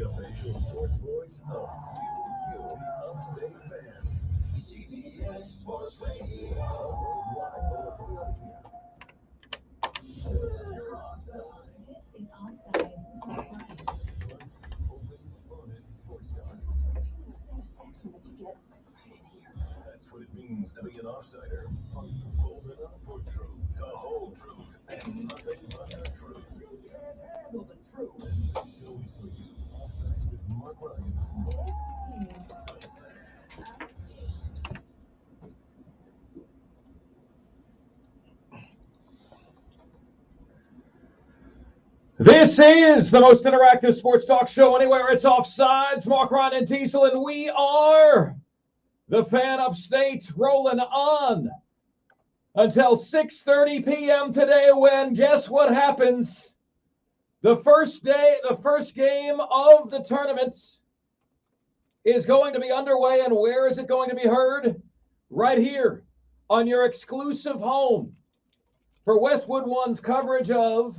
the official sports voice of you, the Upstate fan. CBS Sports Radio. Live on the Free Odyssey app. You're offside. This is Offsides with Marc. Open, honest sports talk. The satisfaction that you get right in here. That's what it means to be an offsider. Are you bold enough for truth, the whole truth, and nothing but the truth? You can't handle the truth. The show is for you. Offsides with Marc Ryan. This is the most interactive sports talk show anywhere. It's Offsides, Marc, Ron, and Diesel, and we are the Fan Upstate rolling on until 6:30 p.m. today when, guess what happens? The first game of the tournament is going to be underway, and where is it going to be heard? Right here on your exclusive home for Westwood One's coverage of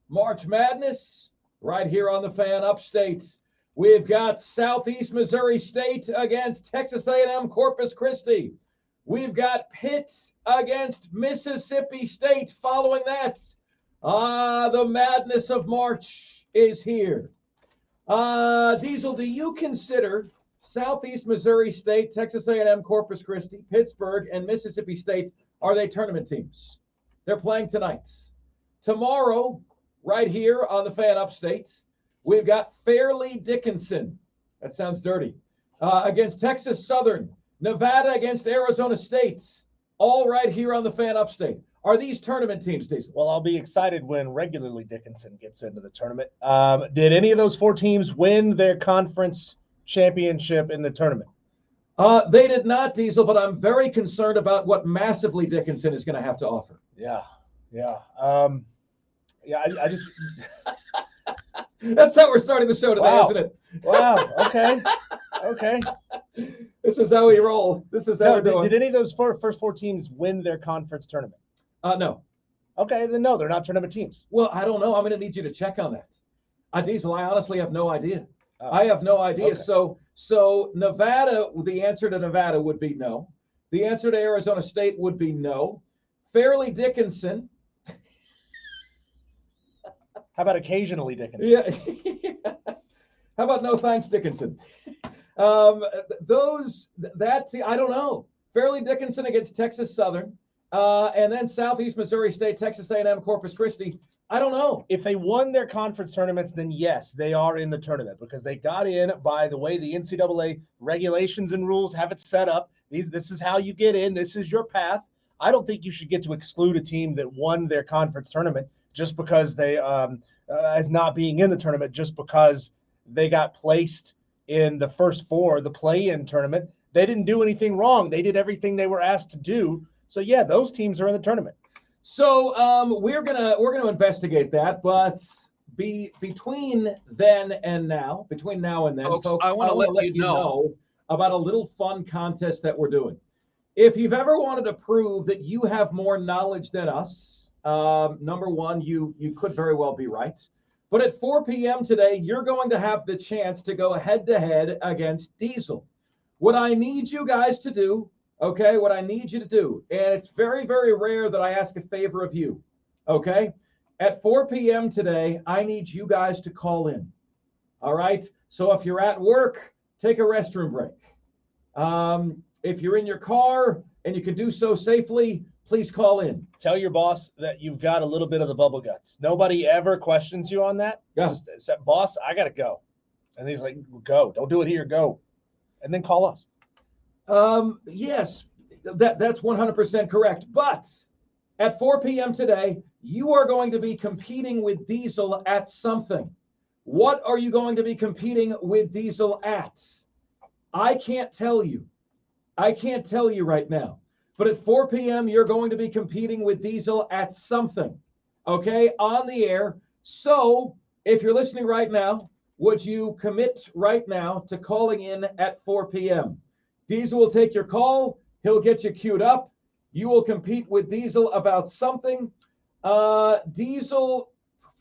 March Madness, right here on the Fan Upstate. We've got Southeast Missouri State against Texas A&M Corpus Christi. We've got Pitt against Mississippi State. Following that, the madness of March is here. Diesel, do you consider Southeast Missouri State, Texas A&M Corpus Christi, Pittsburgh, and Mississippi State, are they tournament teams? They're playing tonight. Tomorrow, right here on the Fan Upstate, we've got Fairleigh Dickinson. That sounds dirty. Against Texas Southern. Nevada against Arizona State. All right here on the Fan Upstate. Are these tournament teams, Diesel? Well, I'll be excited when regularly Dickinson gets into the tournament. Did any of those four teams win their conference championship in the tournament? They did not, Diesel, but I'm very concerned about what massively Dickinson is going to have to offer. Yeah. I just. That's how we're starting the show today, Wow. isn't it? Wow. Okay. This is how we roll. This is how we're doing. Did any of those first four teams win their conference tournament? No. Okay, then no, they're not tournament teams. Well, I don't know. I'm going to need you to check on that. Diesel, I honestly have no idea. Oh. I have no idea. Okay. So Nevada, the answer to Nevada would be no. The answer to Arizona State would be no. Fairleigh Dickinson. How about occasionally Dickinson? Yeah. How about no thanks, Dickinson? I don't know. Fairleigh Dickinson against Texas Southern, and then Southeast Missouri State, Texas A&M, Corpus Christi. I don't know. If they won their conference tournaments, then yes, they are in the tournament because they got in by the way the NCAA regulations and rules have it set up. This is how you get in. This is your path. I don't think you should get to exclude a team that won their conference tournament just because they, as not being in the tournament, just because they got placed in the first four, the play-in tournament. They didn't do anything wrong. They did everything they were asked to do. So yeah, those teams are in the tournament. So we're gonna investigate that, but between then and now, folks, I want to let you know about a little fun contest that we're doing. If you've ever wanted to prove that you have more knowledge than us, number one, you could very well be right. But at 4 p.m. today, you're going to have the chance to go head-to-head against Diesel. What I need you guys to do, okay, what I need you to do, and it's very, very rare that I ask a favor of you, okay? At 4 p.m. today, I need you guys to call in, all right? So if you're at work, take a restroom break. If you're in your car and you can do so safely, please call in. Tell your boss that you've got a little bit of the bubble guts. Nobody ever questions you on that. Yeah. Just say, boss, I got to go. And he's like, go. Don't do it here. Go. And then call us. Yes, that's 100% correct. But at 4 p.m. today, you are going to be competing with Diesel at something. What are you going to be competing with Diesel at? I can't tell you. I can't tell you right now. But at 4 p.m., you're going to be competing with Diesel at something, okay, on the air. So if you're listening right now, would you commit right now to calling in at 4 p.m.? Diesel will take your call. He'll get you queued up. You will compete with Diesel about something. Diesel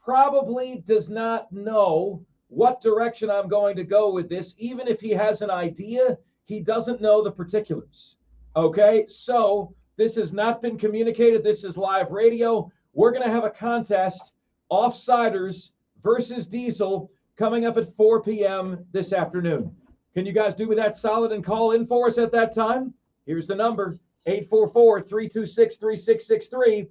probably does not know what direction I'm going to go with this. Even if he has an idea, he doesn't know the particulars. Okay, so this has not been communicated. This is live radio. We're going to have a contest, Offsiders versus Diesel, coming up at 4 p.m. this afternoon. Can you guys do me that solid and call in for us at that time? Here's the number, 844-326-3663.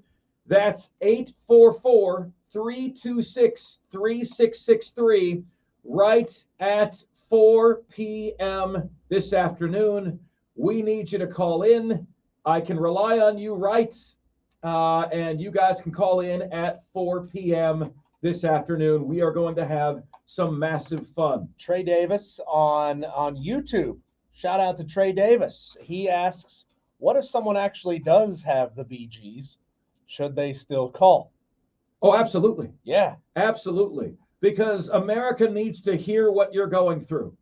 That's 844-326-3663, right at 4 p.m. this afternoon. We need you to call in. I can rely on you, right? And you guys can call in at 4 p.m. this afternoon. We are going to have some massive fun. Trey Davis on YouTube. Shout out to Trey Davis. He asks, what if someone actually does have the BGs? Should they still call? Oh, absolutely. Yeah. Absolutely. Because America needs to hear what you're going through.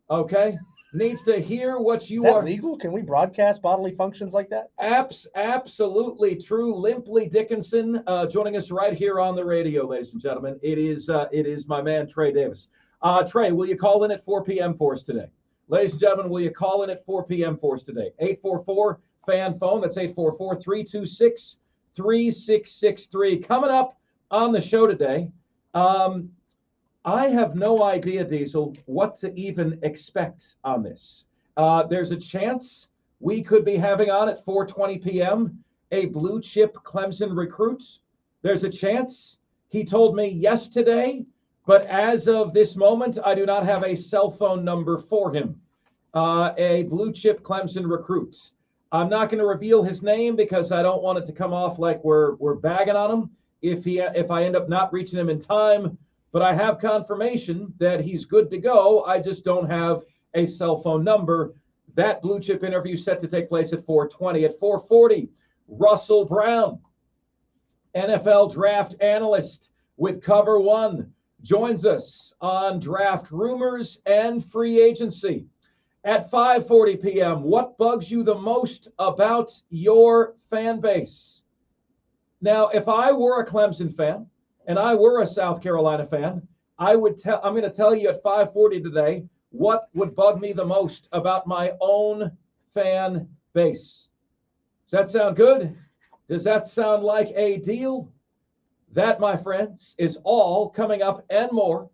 Okay? Needs to hear what you Is that are. legal? Can we broadcast bodily functions like that? Absolutely true. Limply Dickinson joining us right here on the radio, ladies and gentlemen. It is my man, Trey Davis. Trey, will you call in at 4 p.m. for us today? Ladies and gentlemen, will you call in at 4 p.m. for us today? 844-FAN-PHONE. That's 844-326-3663. Coming up on the show today, I have no idea, Diesel, what to even expect on this. There's a chance we could be having on at 4:20 p.m. a blue chip Clemson recruit. There's a chance. He told me yesterday, but as of this moment, I do not have a cell phone number for him. A blue chip Clemson recruit. I'm not going to reveal his name because I don't want it to come off like we're bagging on him if I end up not reaching him in time. But I have confirmation that he's good to go. I just don't have a cell phone number. That blue chip interview set to take place at 4:20. At 4:40, Russell Brown, NFL draft analyst with Cover One, joins us on draft rumors and free agency. At 5:40 p.m., what bugs you the most about your fan base? Now, if I were a Clemson fan, and I were a South Carolina fan, I'm going to tell you at 5:40 today what would bug me the most about my own fan base. Does that sound good? Does that sound like a deal? That, my friends, is all coming up and more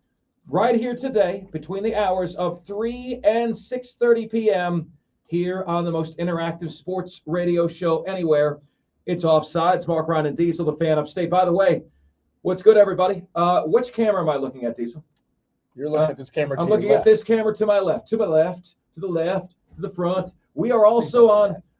right here today between the hours of 3 and 6:30 p.m. here on the most interactive sports radio show anywhere. It's Offsides. Marc, Ryan, and Diesel, the fan upstate. By the way, what's good, everybody? Which camera am I looking at, Diesel? You're looking at this camera to I'm your looking left. at this camera to my left, to the left, to the left, to the front. We are also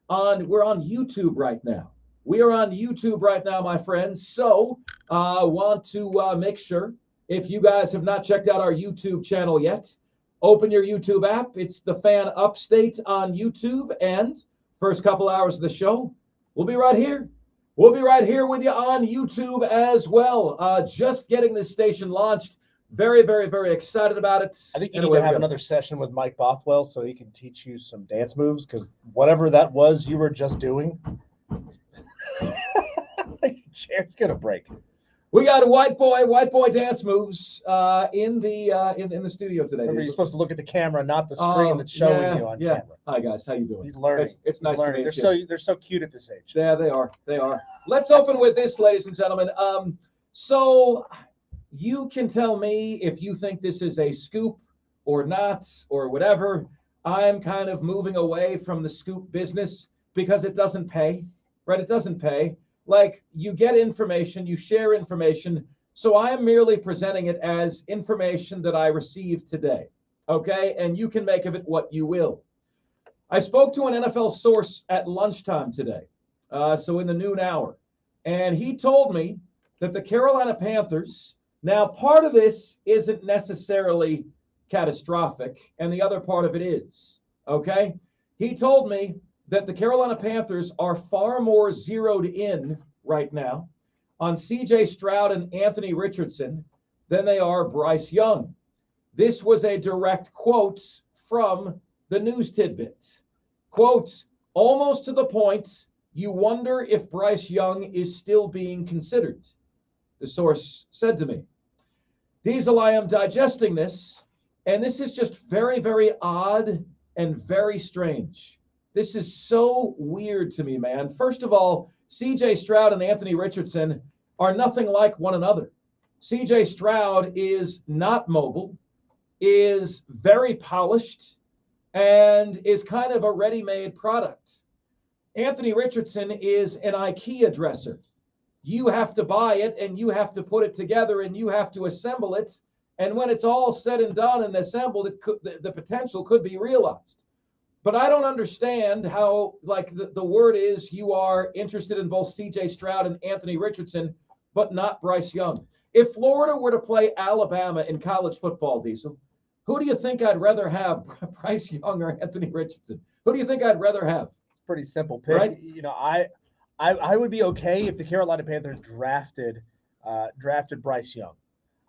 we're on YouTube right now. We are on YouTube right now, my friends. So want to make sure, if you guys have not checked out our YouTube channel yet, open your YouTube app. It's the Fan Upstate on YouTube. And first couple hours of the show, we'll be right here. We'll be right here with you on YouTube as well. Just getting this station launched. Very, very, very excited about it. I think you need to have another session with Mike Bothwell so he can teach you some dance moves, because whatever that was you were just doing, your chair's going to break. We got a white boy dance moves in the studio today. Remember, you're supposed to look at the camera, not the screen that's showing you on camera. Hi guys, how you doing? He's learning. It's nice to meet you. They're so cute at this age. Yeah, they are. They are. Let's open with this, ladies and gentlemen. So you can tell me if you think this is a scoop or not or whatever. I'm kind of moving away from the scoop business because it doesn't pay, right? It doesn't pay. Like, you get information, you share information. So I am merely presenting it as information that I received today, okay? And you can make of it what you will. I spoke to an NFL source at lunchtime today, so in the noon hour, and he told me that the Carolina Panthers, now part of this isn't necessarily catastrophic, and the other part of it is, okay? He told me that the Carolina Panthers are far more zeroed in right now on C.J. Stroud and Anthony Richardson than they are Bryce Young. This was a direct quote from the news tidbit. Quote, almost to the point you wonder if Bryce Young is still being considered, the source said to me. Diesel, I am digesting this, and this is just very, very odd and very strange. This is so weird to me, man. First of all, CJ Stroud and Anthony Richardson are nothing like one another. CJ Stroud is not mobile, is very polished, and is kind of a ready-made product. Anthony Richardson is an IKEA dresser. You have to buy it, and you have to put it together, and you have to assemble it. And when it's all said and done and assembled, the potential could be realized. But I don't understand how, like, the word is you are interested in both CJ Stroud and Anthony Richardson, but not Bryce Young. If Florida were to play Alabama in college football, Diesel, who do you think I'd rather have, Bryce Young or Anthony Richardson? Who do you think I'd rather have? It's a pretty simple pick. Right? You know, I would be okay if the Carolina Panthers drafted Bryce Young.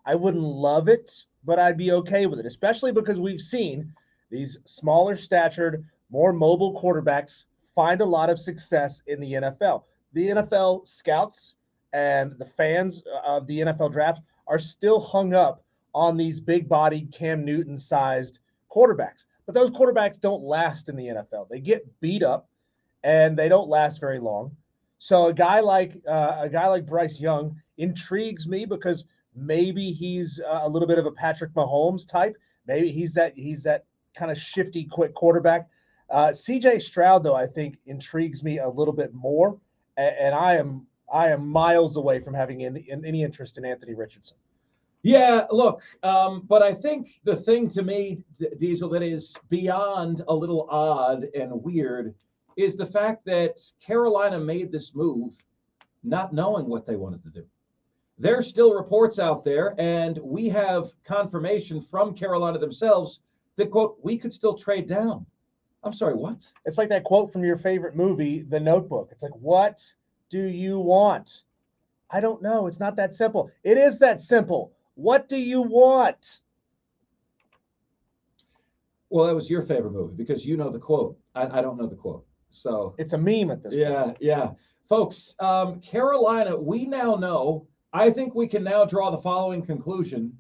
I wouldn't love it, but I'd be okay with it, especially because we've seen these smaller statured, more mobile quarterbacks find a lot of success in the NFL. The NFL scouts and the fans of the NFL draft are still hung up on these big-bodied Cam Newton-sized quarterbacks. But those quarterbacks don't last in the NFL. They get beat up, and they don't last very long. So a guy like Bryce Young intrigues me because maybe he's a little bit of a Patrick Mahomes type. Maybe he's that kind of shifty, quick quarterback. CJ Stroud, though, I think intrigues me a little bit more, and I am miles away from having any interest in Anthony Richardson. Yeah, look, but I think the thing to me, Diesel, that is beyond a little odd and weird is the fact that Carolina made this move not knowing what they wanted to do. There's still reports out there, and we have confirmation from Carolina themselves that, quote, we could still trade down. I'm sorry, what? It's like that quote from your favorite movie, The Notebook. It's like, what do you want? I don't know. It's not that simple. It is that simple. What do you want? Well, that was your favorite movie because you know the quote. I don't know the quote. So it's a meme at this point. Yeah. Folks, Carolina, we now know, I think we can now draw the following conclusion,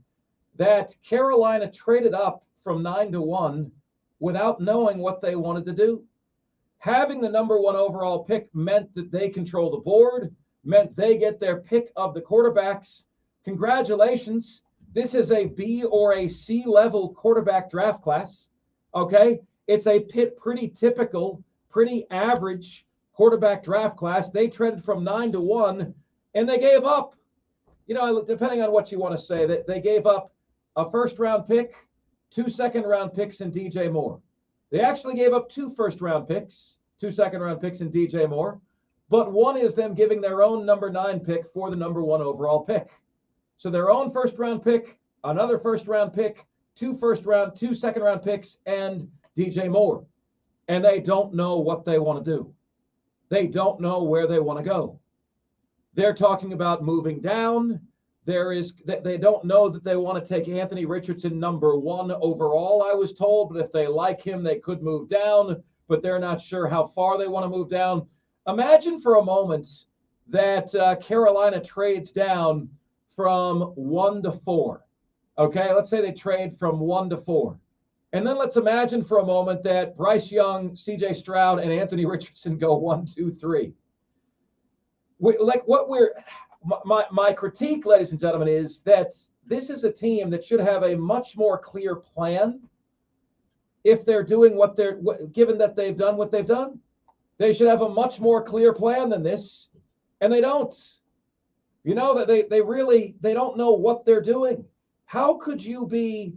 that Carolina traded up from 9-1 without knowing what they wanted to do. Having the number 1 overall pick meant that they control the board, meant they get their pick of the quarterbacks. Congratulations. This is a B or a C level quarterback draft class. Okay. It's a pretty typical, pretty average quarterback draft class. They traded from 9-1 and they gave up, you know, depending on what you want to say, that they gave up a first round pick, 2 second round picks in DJ Moore. They actually gave up 2 first round picks, 2 second round picks in DJ Moore, but one is them giving their own number 9 pick for the number 1 overall pick. So their own first round pick, another first round pick, 2 second round picks, and DJ Moore. And they don't know what they want to do. They don't know where they want to go. They're talking about moving down. They don't know that they want to take Anthony Richardson number 1 overall, I was told, but if they like him, they could move down, but they're not sure how far they want to move down. Imagine for a moment that Carolina trades down from 1 to 4. Okay, let's say they trade from 1 to 4. And then let's imagine for a moment that Bryce Young, CJ Stroud, and Anthony Richardson go 1, 2, 3. My critique, ladies and gentlemen, is that this is a team that should have a much more clear plan if they're doing given that they've done what they've done. They should have a much more clear plan than this, and they don't. You know, that they don't know what they're doing. How could you be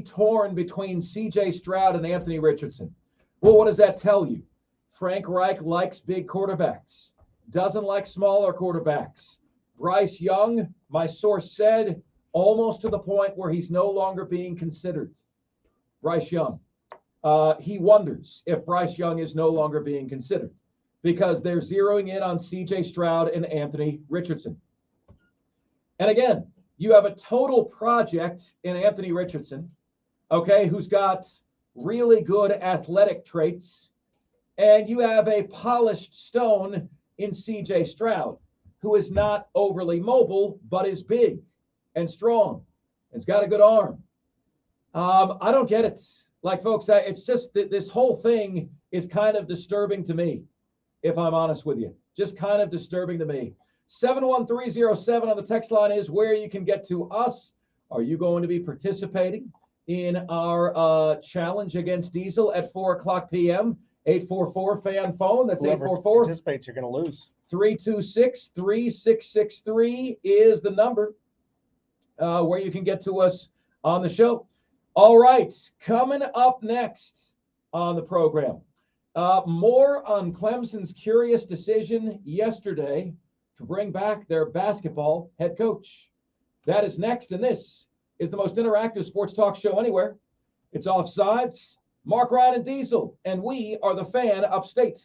torn between CJ Stroud and Anthony Richardson? Well, what does that tell you? Frank Reich likes big quarterbacks, doesn't like smaller quarterbacks. Bryce Young, my source said, almost to the point where he's no longer being considered. Bryce Young. He wonders if Bryce Young is no longer being considered because they're zeroing in on CJ Stroud and Anthony Richardson. And again, you have a total project in Anthony Richardson, okay, who's got really good athletic traits, and you have a polished stone in CJ Stroud, who is not overly mobile, but is big and strong. It's got a good arm. I don't get it. Like, folks, it's just this whole thing is kind of disturbing to me, if I'm honest with you. Just kind of disturbing to me. 71307 on the text line is where you can get to us. Are you going to be participating in our challenge against Diesel at 4 o'clock p.m.? 844-FAN phone. That's Whoever 844 participates, you're going to lose. 326-3663 is the number where you can get to us on the show. All right, coming up next on the program, more on Clemson's curious decision yesterday to bring back their basketball head coach. That is next, and this is the most interactive sports talk show anywhere. It's Offsides, Marc, Ryan, and Diesel, and we are the Fan Upstate.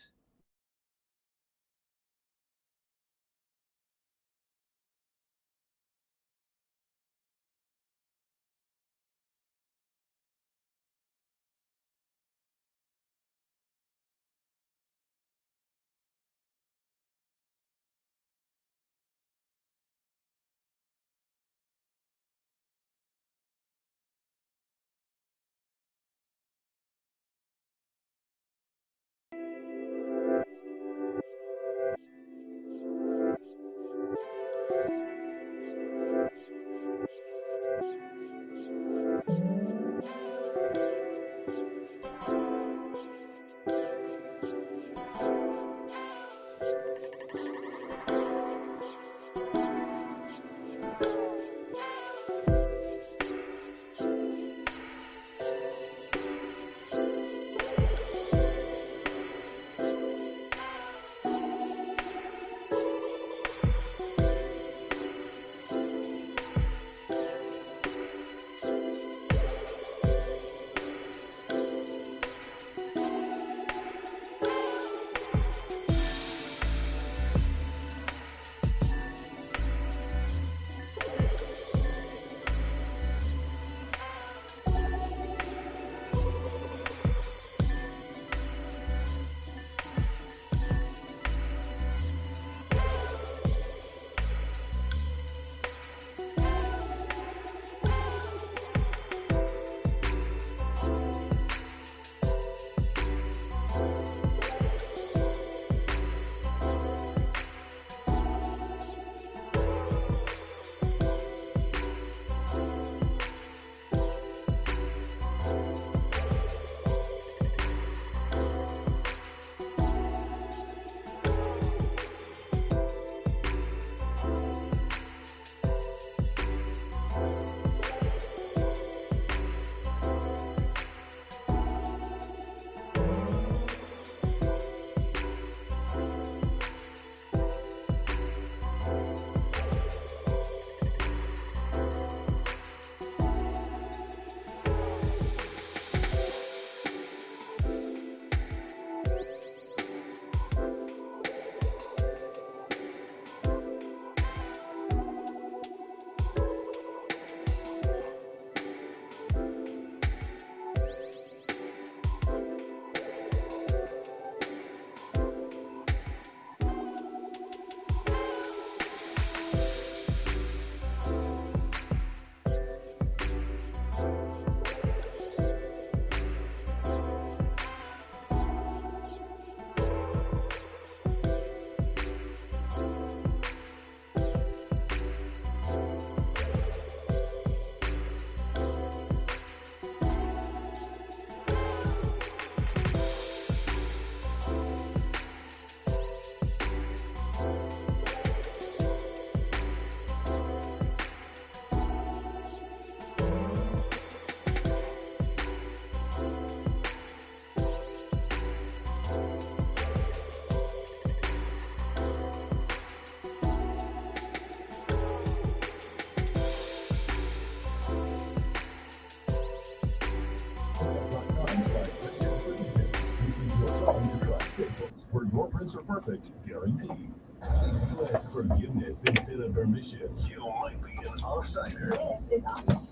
For your prints are perfect, guaranteed. To ask forgiveness instead of permission, you might be an offsider. This is awesome.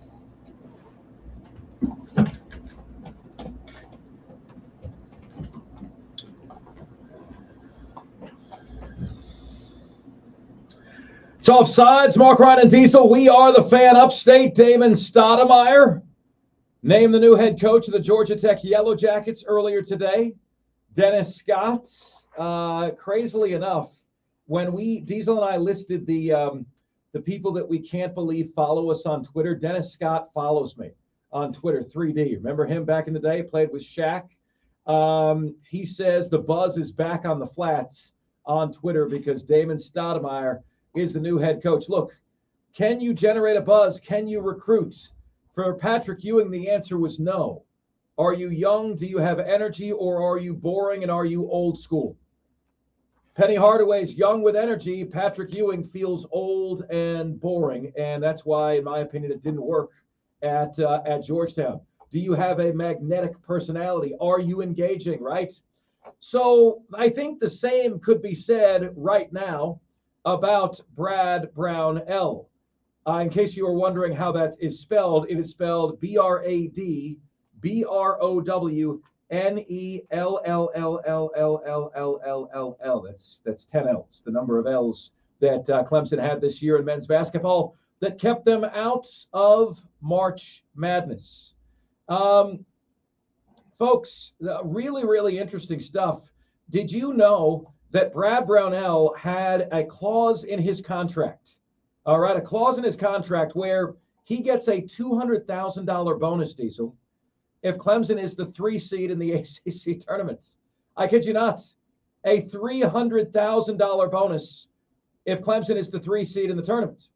It's Offsides. Marc, Ryan, and Diesel. We are the fan upstate. Damon Stoudemire named the new head coach of the Georgia Tech Yellow Jackets earlier today. Dennis Scott, crazily enough, when Diesel and I listed the people that we can't believe follow us on Twitter, Dennis Scott follows me on Twitter, 3D. Remember him back in the day? Played with Shaq. He says the buzz is back on the flats on Twitter because Damon Stoudemire is the new head coach. Look, can you generate a buzz? Can you recruit? For Patrick Ewing, the answer was no. Are you young? Do you have energy? Or are you boring and are you old school? Penny Hardaway's young with energy. Patrick Ewing feels old and boring. And that's why, in my opinion, it didn't work at Georgetown. Do you have a magnetic personality? Are you engaging, right? So I think the same could be said right now about Brad Brownell. In case you were wondering how that is spelled, it is spelled BradBrownellell. That's 10 L's, the number of L's that Clemson had this year in men's basketball that kept them out of March Madness. Folks, really, really interesting stuff. Did you know that Brad Brownell had a clause in his contract? All right, a clause in his contract where he gets a $200,000 bonus, Diesel, if Clemson is the 3 seed in the ACC tournaments. I kid you not. A $300,000 bonus if Clemson is the 3 seed in the tournament.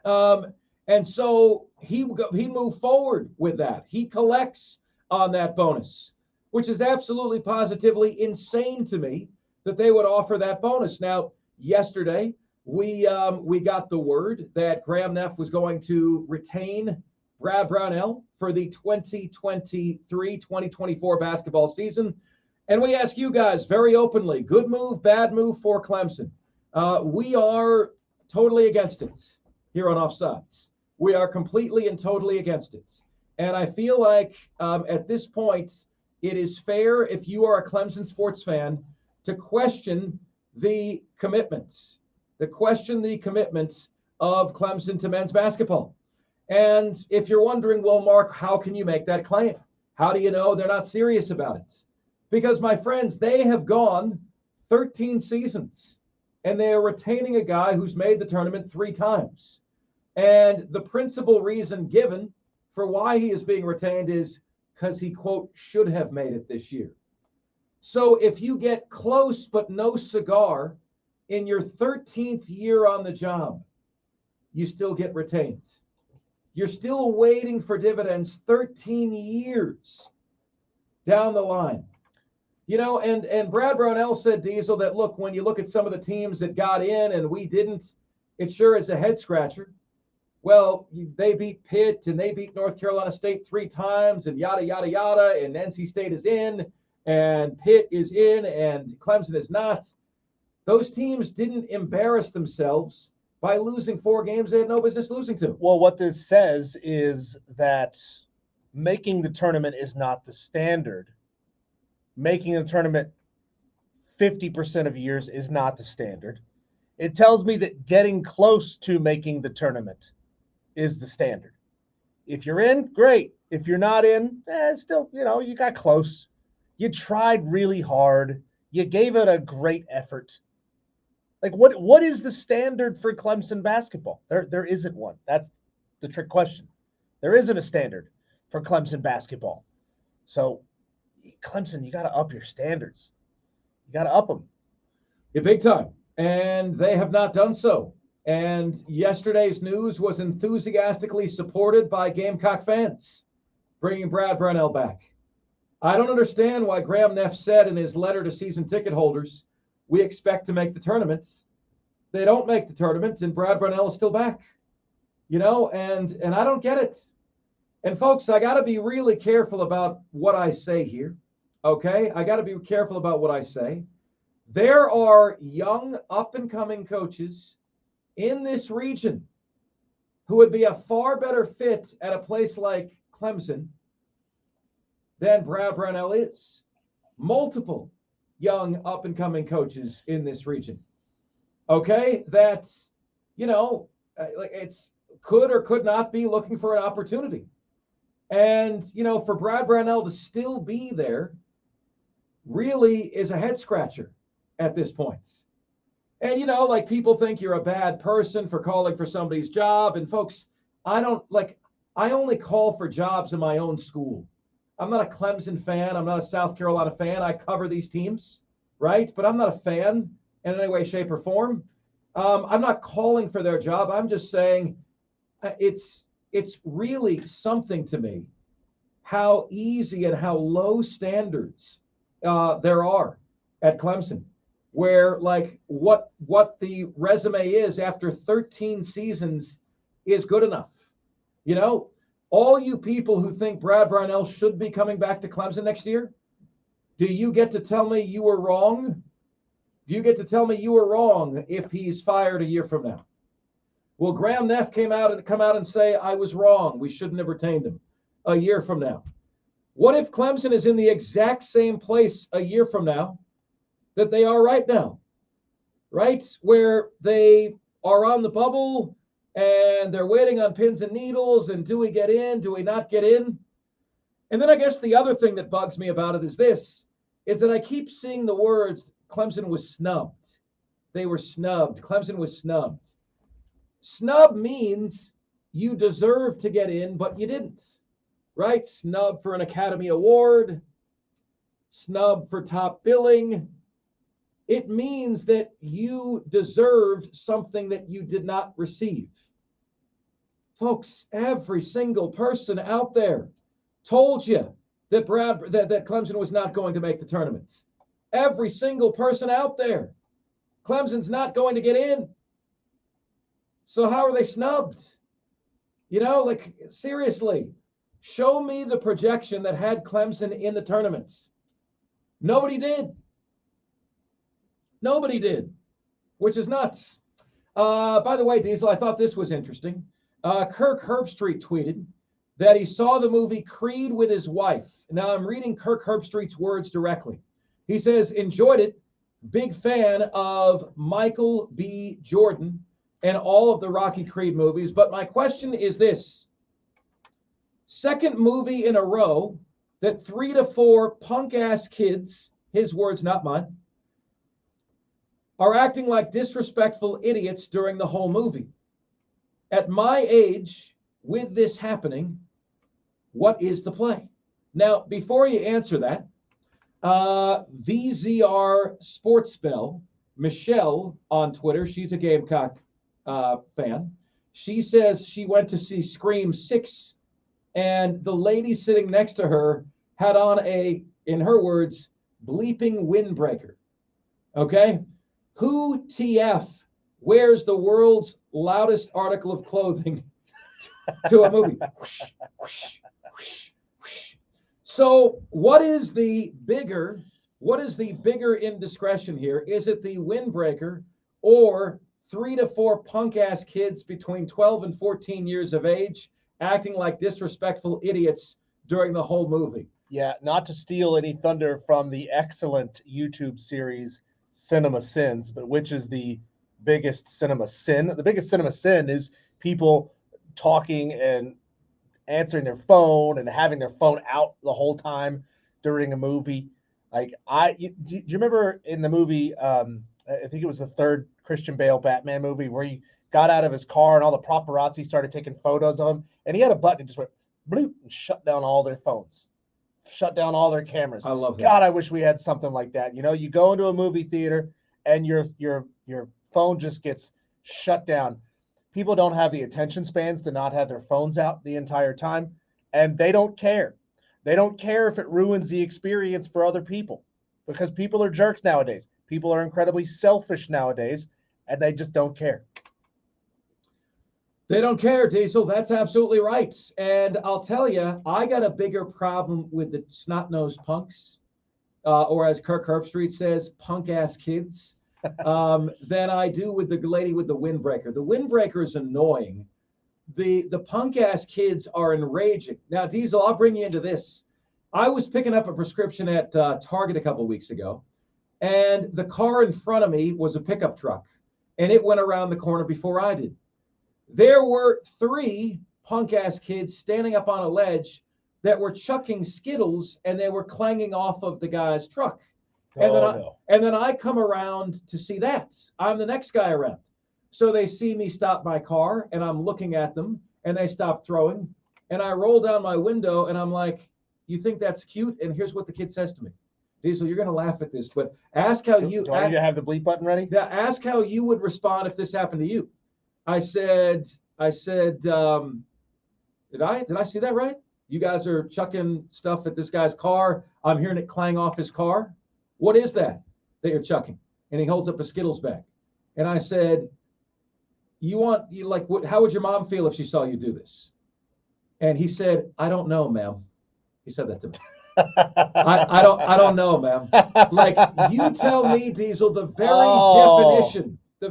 And so he moved forward with that. He collects on that bonus, which is absolutely positively insane to me that they would offer that bonus. Now, yesterday, we got the word that Graham Neff was going to retain Brad Brownell for the 2023-2024 basketball season. And we ask you guys very openly, good move, bad move for Clemson. We are totally against it here on Offsides. We are completely and totally against it. And I feel like at this point, it is fair if you are a Clemson sports fan to question the commitments. of Clemson to men's basketball. And if you're wondering, well, Mark, how can you make that claim? How do you know they're not serious about it? Because, my friends, they have gone 13 seasons, and they are retaining a guy who's made the tournament 3 times. And the principal reason given for why he is being retained is because he, quote, should have made it this year. So if you get close but no cigar in your 13th year on the job, you still get retained. You're still waiting for dividends 13 years down the line. You know, and Brad Brownell said, Diesel, that, look, when you look at some of the teams that got in and we didn't, it sure is a head scratcher. Well, they beat Pitt and they beat North Carolina State 3 times and yada, yada, yada, and NC State is in and Pitt is in and Clemson is not. Those teams didn't embarrass themselves by losing 4 games they had no business losing to. Well, what this says is that making the tournament is not the standard. Making a tournament 50% of years is not the standard. It tells me that getting close to making the tournament is the standard. If you're in, great. If you're not in, still, you got close. You tried really hard. You gave it a great effort. Like, what is the standard for Clemson basketball? There isn't one. That's the trick question. There isn't a standard for Clemson basketball. So, Clemson, you got to up your standards. You got to up them. Yeah, big time. And they have not done so. And yesterday's news was enthusiastically supported by Gamecock fans, bringing Brad Brownell back. I don't understand why Graham Neff said in his letter to season ticket holders, we expect to make the tournament. They don't make the tournament, and Brad Brownell is still back. And I don't get it. And folks, I got to be really careful about what I say here. Okay? I got to be careful about what I say. There are young, up-and-coming coaches in this region who would be a far better fit at a place like Clemson than Brad Brownell is. Multiple young, up-and-coming coaches in this region. okay, that, like it's could or could not be looking for an opportunity. And, for Brad Brownell to still be there really is a head scratcher at this point. And, like people think you're a bad person for calling for somebody's job. And folks, I only call for jobs in my own school. I'm not a Clemson fan. I'm not a South Carolina fan. I cover these teams, right? But I'm not a fan in any way, shape, or form. I'm not calling for their job. I'm just saying it's really something to me how easy and how low standards there are at Clemson, where like what the resume is after 13 seasons is good enough. All you people who think Brad Brownell should be coming back to Clemson next year, do you get to tell me you were wrong? Do you get to tell me you were wrong if he's fired a year from now? Will Graham Neff come out and say, I was wrong, we shouldn't have retained him a year from now? What if Clemson is in the exact same place a year from now that they are right now, right? Where they are on the bubble and they're waiting on pins and needles, and do we get in? Do we not get in? And then I guess the other thing that bugs me about it is that I keep seeing the words Clemson was snubbed. They were snubbed. Clemson was snubbed. Snub means you deserve to get in, but you didn't, right? Snub for an Academy Award, snub for top billing. It means that you deserved something that you did not receive. Folks, every single person out there told you that that Clemson was not going to make the tournament. Every single person out there, Clemson's not going to get in. So how are they snubbed? Like seriously, show me the projection that had Clemson in the tournaments. Nobody did. Nobody did, which is nuts. By the way, Diesel, I thought this was interesting. Kirk Herbstreit tweeted that he saw the movie Creed with his wife. Now I'm reading Kirk Herbstreit's words directly. He says, enjoyed it, big fan of Michael B. Jordan and all of the Rocky Creed movies. But my question is this. Second movie in a row that 3 to 4 punk-ass kids, his words, not mine, are acting like disrespectful idiots during the whole movie. At my age, with this happening, what is the play? Now, before you answer that, VZR Sports Spell, Michelle on Twitter, she's a Gamecock fan. She says she went to see Scream 6, and the lady sitting next to her had on a, in her words, bleeping windbreaker. Okay? Who TF wears the world's loudest article of clothing to a movie? Whoosh, whoosh, whoosh, whoosh. So what is the bigger indiscretion here? Is it the windbreaker or 3 to 4 punk ass kids between 12 and 14 years of age acting like disrespectful idiots during the whole movie? Yeah, not to steal any thunder from the excellent YouTube series Cinema Sins, but which is the biggest cinema sin? The biggest cinema sin is people talking and answering their phone and having their phone out the whole time during a movie. Like do you remember in the movie, I think it was the third Christian Bale Batman movie, where he got out of his car and all the paparazzi started taking photos of him, and he had a button that just went bloop and shut down all their phones, shut down all their cameras. I love that. God, I wish we had something like that. You go into a movie theater and your phone just gets shut down. People don't have the attention spans to not have their phones out the entire time, and they don't care. They don't care if it ruins the experience for other people, because people are jerks nowadays. People are incredibly selfish nowadays, and they just don't care. They don't care, Diesel. That's absolutely right. And I'll tell you, I got a bigger problem with the snot-nosed punks, or as Kirk Herbstreit says, punk-ass kids, than I do with the lady with the windbreaker. The windbreaker is annoying. The punk-ass kids are enraging. Now, Diesel, I'll bring you into this. I was picking up a prescription at Target a couple weeks ago, and the car in front of me was a pickup truck. and it went around the corner before I did. There were 3 punk-ass kids standing up on a ledge that were chucking Skittles, and they were clanging off of the guy's truck. And then I come around to see that. I'm the next guy around. So they see me stop my car, and I'm looking at them, and they stop throwing. And I roll down my window, and I'm like, you think that's cute? And here's what the kid says to me. Diesel, you're going to laugh at this, but ask how do I need to have the bleep button ready? Yeah, ask how you would respond if this happened to you. I said, did I see that right? You guys are chucking stuff at this guy's car. I'm hearing it clang off his car. What is that you're chucking? And he holds up a Skittles bag. And I said, how would your mom feel if she saw you do this? And he said, I don't know, ma'am. He said that to me. I don't know, ma'am. Like, you tell me, Diesel, the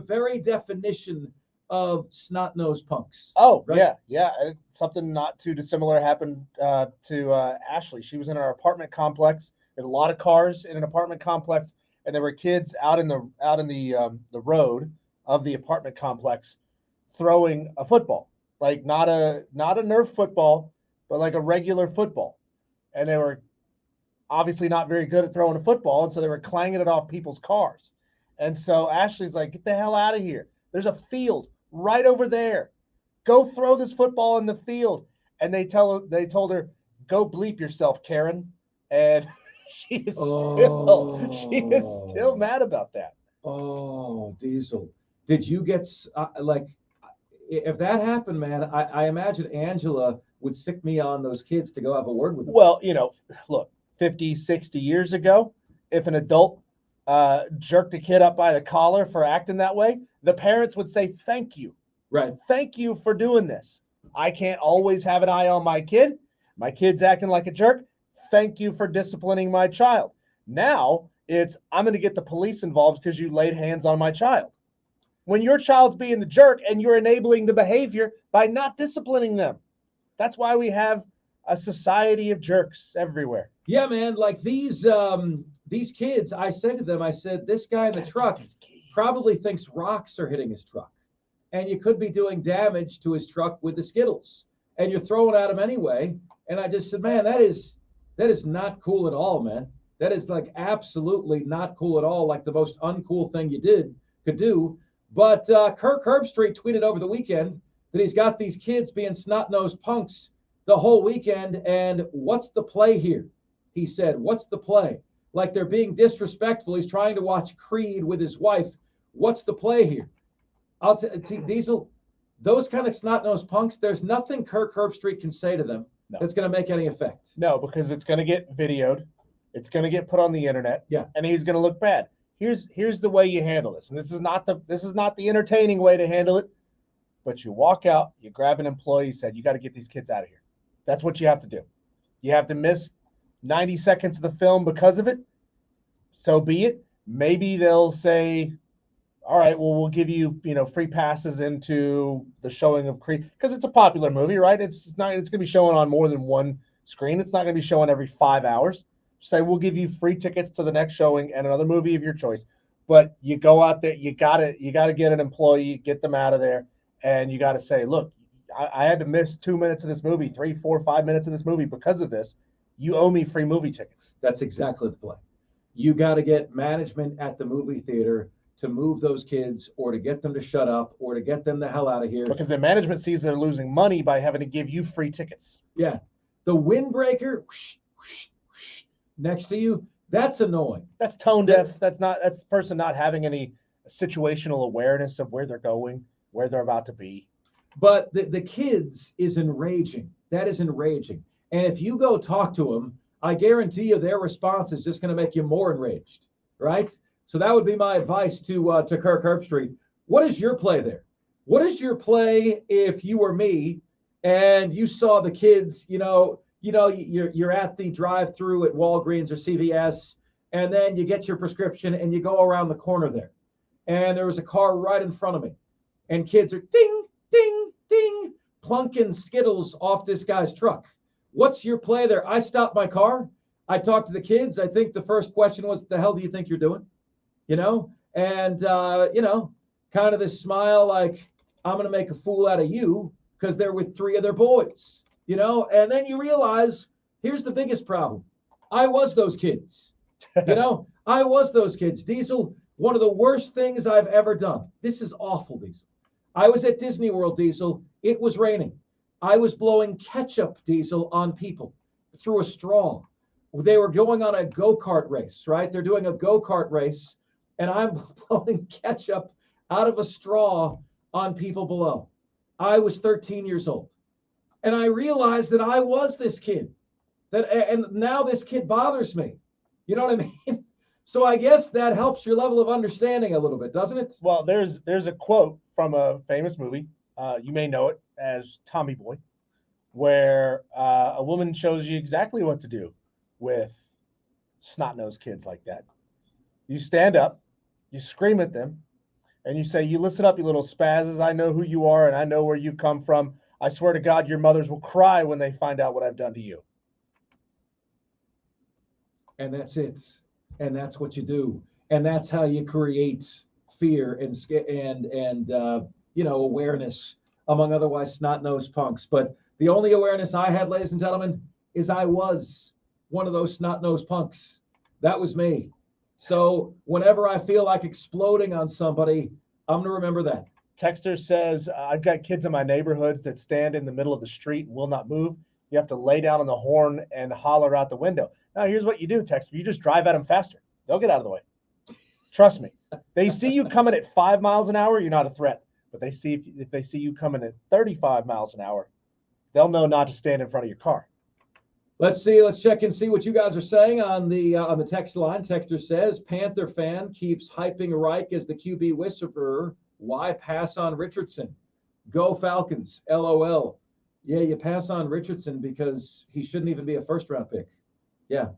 very definition of snot-nosed punks. Oh, right? Yeah. Something not too dissimilar happened to Ashley. She was in our apartment complex. There were a lot of cars in an apartment complex, and there were kids out in the road of the apartment complex throwing a football, like not a Nerf football, but like a regular football. And they were obviously not very good at throwing a football, and so they were clanging it off people's cars. And so Ashley's like, get the hell out of here. There's a field right over there. Go throw this football in the field. And they told her, go bleep yourself, Karen. And she is still mad about that. Oh, Diesel. Did you get if that happened, man, I imagine Angela would sick me on those kids to go have a word with them. Well, look, 50, 60 years ago, if an adult jerked a kid up by the collar for acting that way, the parents would say, thank you. Right. Thank you for doing this. I can't always have an eye on my kid. My kid's acting like a jerk. Thank you for disciplining my child. Now it's, I'm going to get the police involved because you laid hands on my child. When your child's being the jerk and you're enabling the behavior by not disciplining them. That's why we have a society of jerks everywhere. Yeah, man. Like these kids, I said to them, this guy in the truck probably thinks rocks are hitting his truck. And you could be doing damage to his truck with the Skittles. And you're throwing at him anyway. And I just said, man, that is not cool at all, man. That is like absolutely not cool at all. Like the most uncool thing you could do. But Kirk Herbstreit tweeted over the weekend that he's got these kids being snot-nosed punks the whole weekend. And what's the play here? He said, what's the play? Like they're being disrespectful. He's trying to watch Creed with his wife. What's the play here? I'll Diesel, those kind of snot-nosed punks, there's nothing Kirk Herbstreit can say to them that's going to make any effect. No, because it's going to get videoed. It's going to get put on the internet. Yeah. And he's going to look bad. Here's the way you handle this. And this is not the entertaining way to handle it. But you walk out, you grab an employee, said, you got to get these kids out of here. That's what you have to do. You have to miss 90 seconds of the film because of it. So be it. Maybe they'll say, all right, well, we'll give you, free passes into the showing of Creed. Because it's a popular movie, right? It's going to be showing on more than one screen. It's not going to be showing every 5 hours. Say, we'll give you free tickets to the next showing and another movie of your choice. But you go out there, you gotta get an employee, get them out of there, and you gotta say, look, I had to miss 2 minutes of this movie, 3, 4, 5 minutes of this movie because of this. You owe me free movie tickets. That's exactly the play. You got to get management at the movie theater to move those kids or to get them to shut up or to get them the hell out of here. Because the management sees they're losing money by having to give you free tickets. Yeah. The windbreaker next to you, that's annoying. That's tone deaf. That's the person not having any situational awareness of where they're going, where they're about to be. But the kids is enraging. That is enraging. And if you go talk to them, I guarantee you their response is just going to make you more enraged, right? So that would be my advice to Kirk Herbstreit. What is your play there? What is your play if you were me and you saw the kids, you're at the drive-through at Walgreens or CVS, and then you get your prescription and you go around the corner there. And there was a car right in front of me. And kids are ding, ding, ding, plunking Skittles off this guy's truck. What's your play there? I stopped my car. I talked to the kids. I think the first question was, the hell do you think you're doing? And, kind of this smile like, I'm going to make a fool out of you because they're with 3 other boys, you know? And then you realize, here's the biggest problem. I was those kids, you know? I was those kids. Diesel, one of the worst things I've ever done. This is awful, Diesel. I was at Disney World, Diesel. It was raining. I was blowing ketchup, Diesel, on people through a straw. They were going on a go-kart race, right? They're doing a go-kart race, and I'm blowing ketchup out of a straw on people below. I was 13 years old. And I realized that I was this kid. And now this kid bothers me. You know what I mean? So I guess that helps your level of understanding a little bit, doesn't it? Well, there's a quote from a famous movie. You may know it as Tommy Boy, where a woman shows you exactly what to do with snot-nosed kids like that. You stand up, you scream at them, and you say, you listen up, you little spazzes. I know who you are, and I know where you come from. I swear to God, your mothers will cry when they find out what I've done to you. And that's it. And that's what you do. And that's how you create fear and awareness among otherwise snot-nosed punks. But the only awareness I had, ladies and gentlemen, is I was one of those snot-nosed punks. That was me. So whenever I feel like exploding on somebody, I'm going to remember that. Texter says, I've got kids in my neighborhoods that stand in the middle of the street and will not move. You have to lay down on the horn and holler out the window. Now, here's what you do, Texter. You just drive at them faster. They'll get out of the way. Trust me. They see you coming at 5 miles an hour, you're not a threat. But they see if they see you coming at 35 miles an hour, they'll know not to stand in front of your car. Let's check and see what you guys are saying on the text line. Texter says, Panther fan keeps hyping Reich as the QB whisperer. Why pass on Richardson? Go Falcons. LOL. Yeah, you pass on Richardson because he shouldn't even be a first-round pick. Yeah.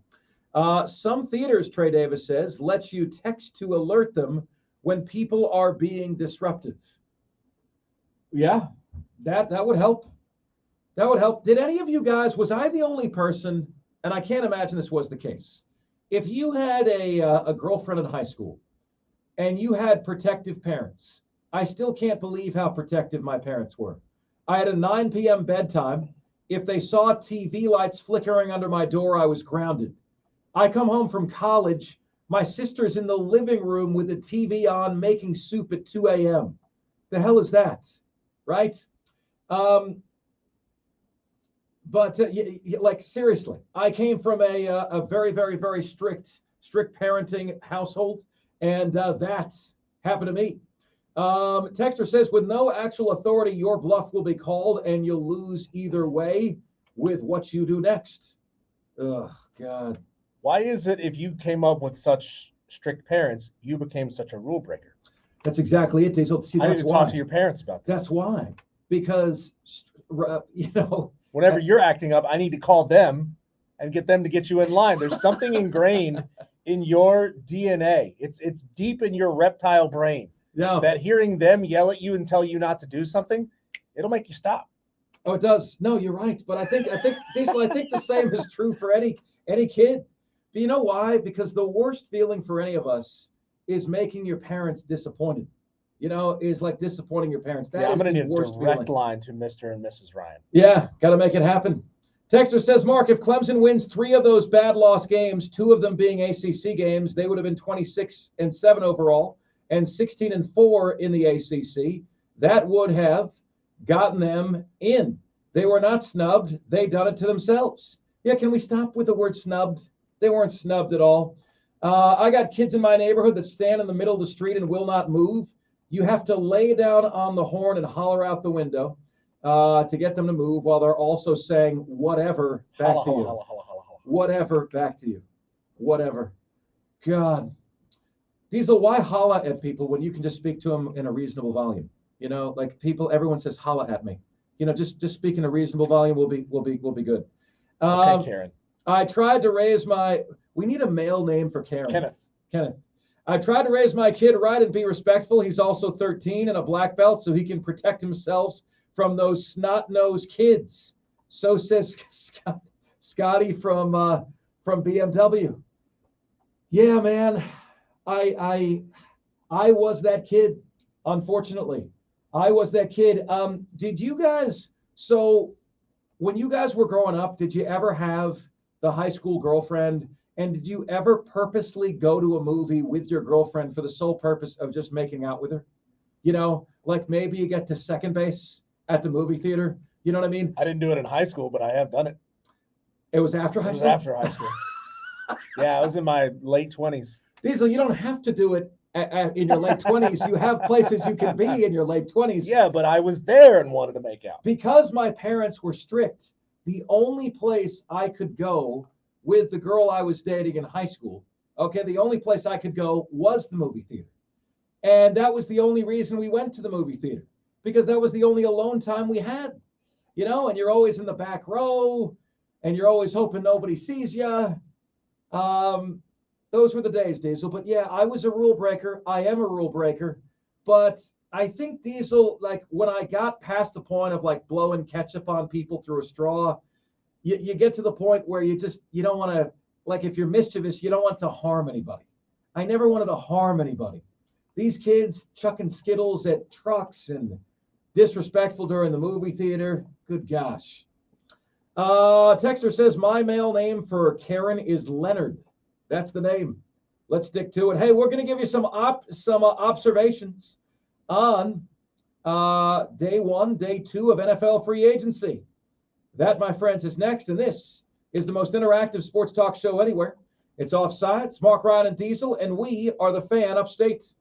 Some theaters, Trey Davis says, let you text to alert them when people are being disruptive. Yeah, that would help. That would help. Did any of you guys, was I the only person, and I can't imagine this was the case, if you had a girlfriend in high school and you had protective parents, I still can't believe how protective my parents were. I had a 9 p.m. bedtime. If they saw TV lights flickering under my door, I was grounded. I come home from college. My sister's in the living room with the TV on making soup at 2 a.m. The hell is that? Right? But like seriously, I came from a very, very, very strict parenting household, and that happened to me. Texter says, with no actual authority, your bluff will be called, and you'll lose either way with what you do next. Oh, God. Why is it if you came up with such strict parents, you became such a rule breaker? That's exactly it, Diesel. See, I that's need to why. talk to your parents about this. That's why. Because, whenever you're acting up, I need to call them and get them to get you in line. There's something ingrained in your DNA. It's deep in your reptile brain. Yeah. That hearing them yell at you and tell you not to do something, it'll make you stop. Oh, it does. No, you're right. But I think Diesel, I think the same is true for any kid. But you know why? Because the worst feeling for any of us is making your parents disappointed. Is like disappointing your parents. That I'm is going to the need a worst direct feeling. line to Mr. and Mrs. Ryan. Yeah, got to make it happen. Texter says, Mark, if Clemson wins 3 of those bad loss games, 2 of them being ACC games, they would have been 26-7 overall and 16-4 in the ACC. That would have gotten them in. They were not snubbed. They done it to themselves. Yeah, can we stop with the word snubbed? They weren't snubbed at all. I got kids in my neighborhood that stand in the middle of the street and will not move. You have to lay down on the horn and holler out the window to get them to move while they're also saying whatever back to you. Whatever back to you. Whatever. God. Diesel, why holla at people when you can just speak to them in a reasonable volume? Like everyone says holla at me. Just speak in a reasonable volume. We'll be good. Okay, Karen. I tried to raise we need a male name for Karen. Kenneth. I tried to raise my kid right and be respectful. He's also 13 and a black belt, so he can protect himself from those snot-nosed kids. So says Scotty from BMW. Yeah, man. I was that kid. Unfortunately, I was that kid. Did you guys? So when you guys were growing up, did you ever have the high school girlfriend? And did you ever purposely go to a movie with your girlfriend for the sole purpose of just making out with her? You know, like maybe you get to second base at the movie theater. You know what I mean? I didn't do it in high school, but I have done it. It was after It high was school. after high school. Yeah, I was in my late 20s. Diesel, you don't have to do it in your late 20s. You have places you can be in your late 20s. Yeah, but I was there and wanted to make out. Because my parents were strict, the only place I could go with the girl I was dating in high school, okay, the only place I could go was the movie theater. And that was the only reason we went to the movie theater, because that was the only alone time we had, you know, and you're always in the back row and you're always hoping nobody sees you. Those were the days, Diesel. But yeah, I was a rule breaker. I am a rule breaker. But I think, Diesel, like when I got past the point of like blowing ketchup on people through a straw, you get to the point where you don't want to, like if you're mischievous, you don't want to harm anybody. I never wanted to harm anybody. These kids chucking Skittles at trucks and disrespectful during the movie theater. Good gosh. Texter says my male name for Karen is Leonard. That's the name. Let's stick to it. Hey, we're going to give you some observations on day 1, day 2 of NFL free agency. That, my friends, is next, and this is the most interactive sports talk show anywhere. It's Offsides, Marc, Ryan, and Diesel, and we are the Fan Upstate.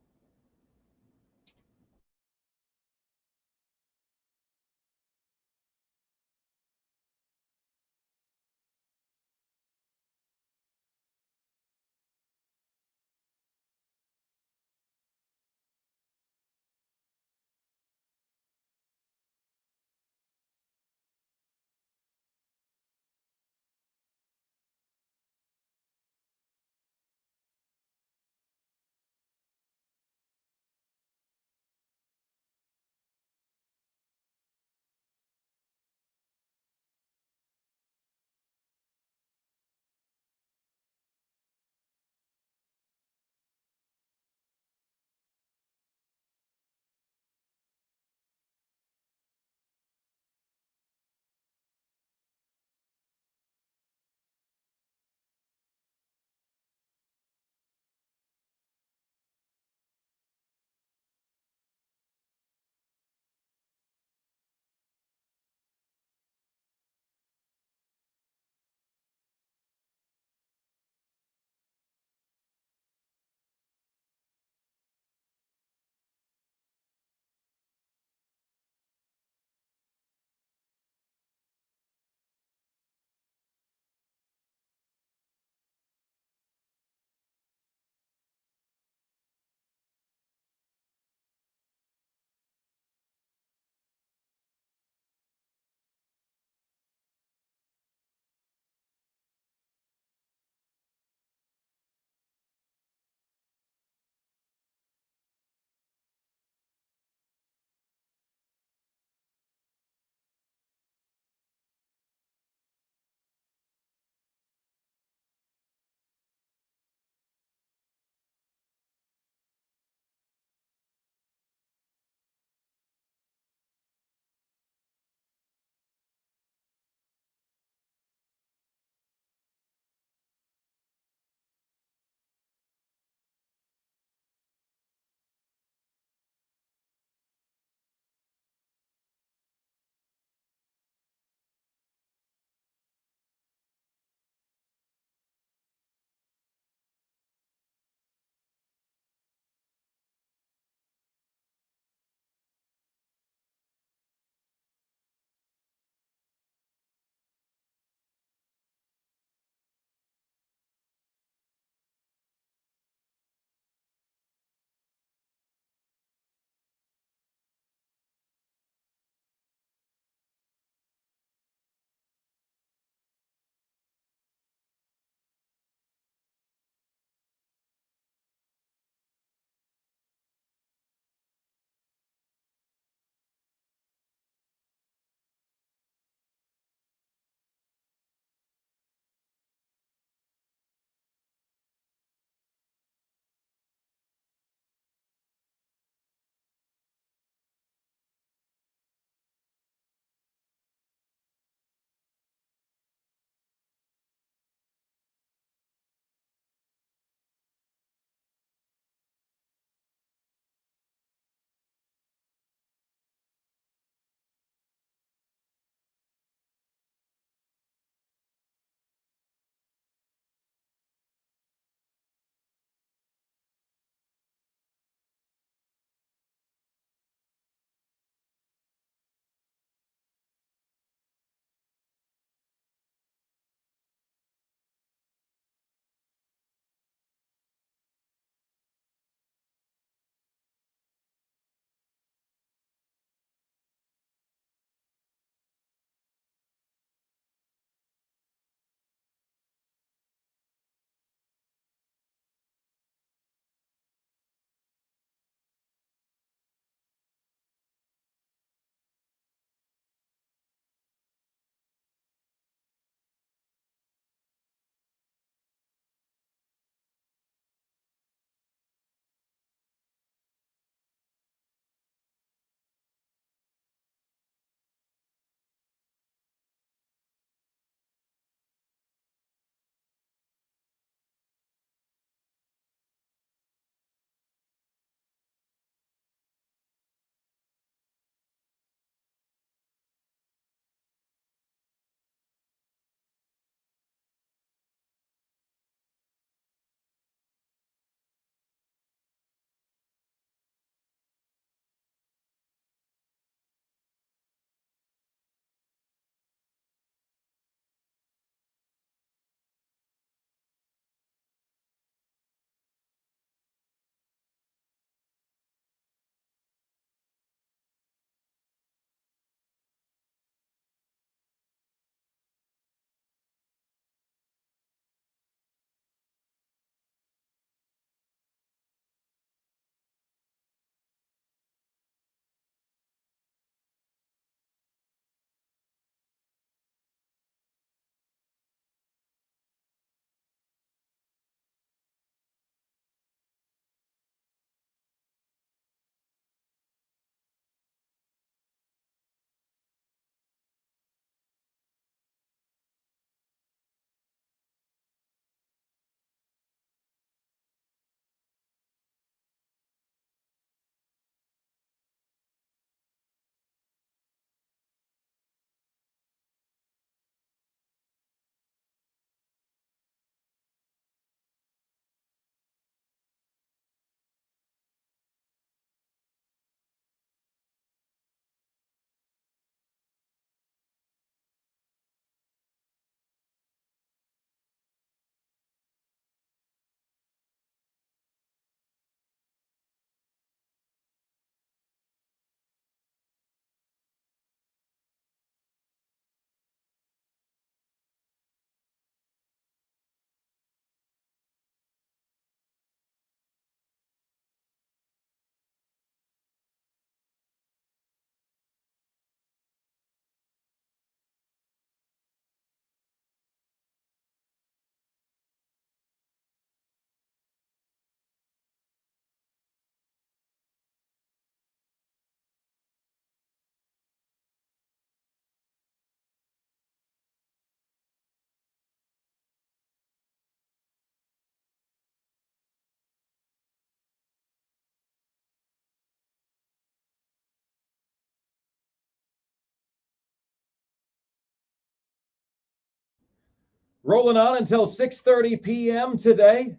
Rolling on until 6:30 p.m. today.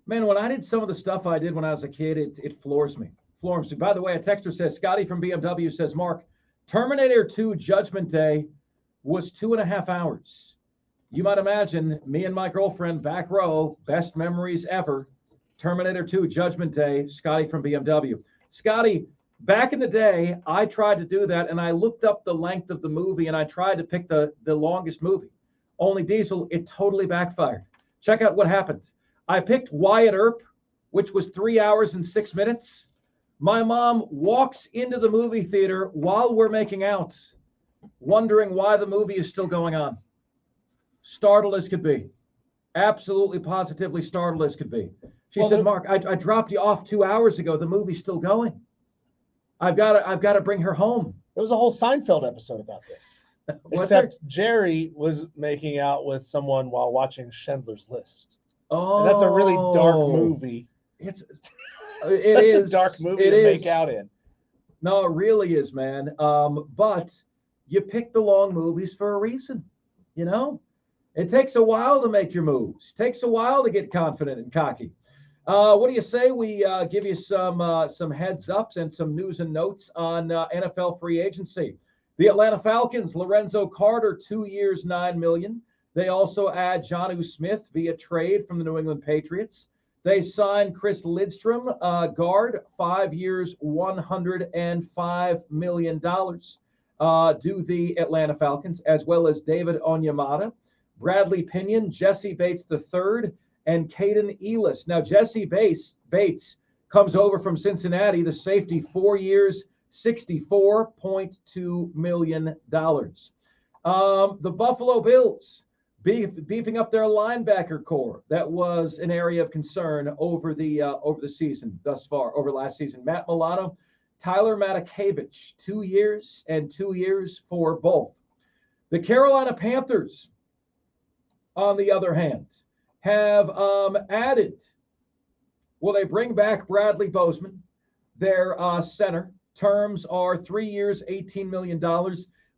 Man, when I did some of the stuff I did when I was a kid, it floors me. Floors me. By the way, a texter says, Scotty from BMW says, Mark, Terminator 2 Judgment Day was 2.5 hours. You might imagine me and my girlfriend, back row, best memories ever. Terminator 2 Judgment Day, Scotty from BMW. Scotty, back in the day, I tried to do that, and I looked up the length of the movie, and I tried to pick the longest movie. Only Diesel, it totally backfired. Check out what happened. I picked Wyatt Earp, which was 3 hours and 6 minutes. My mom walks into the movie theater while we're making out, wondering why the movie is still going on. Startled as could be. Absolutely, positively startled as could be. She said, Mark, I dropped you off 2 hours ago. The movie's still going. I've got to bring her home. There was a whole Seinfeld episode about this. Except Jerry was making out with someone while watching Schindler's List. Oh, and that's a really dark movie. It's such a dark movie to make out in. No, it really is, man. But you pick the long movies for a reason. You know, it takes a while to make your moves. Takes a while to get confident and cocky. What do you say we give you some heads ups and some news and notes on NFL free agency? The Atlanta Falcons, Lorenzo Carter, 2 years, $9 million. They also add Jonnu Smith via trade from the New England Patriots. They signed Chris Lidstrom, guard, 5 years, $105 million, do the Atlanta Falcons, as well as David Onyemata, Bradley Pinion, Jesse Bates III, and Caden Elis. Now, Jesse Bates comes over from Cincinnati, the safety, 4 years, $64.2 million. The Buffalo Bills beefing up their linebacker core. That was an area of concern over the season thus far, over last season. Matt Milano, Tyler Matakevich, 2 years and 2 years for both. The Carolina Panthers, on the other hand, have added, well, they bring back Bradley Bozeman, their center. Terms are 3 years, $18 million.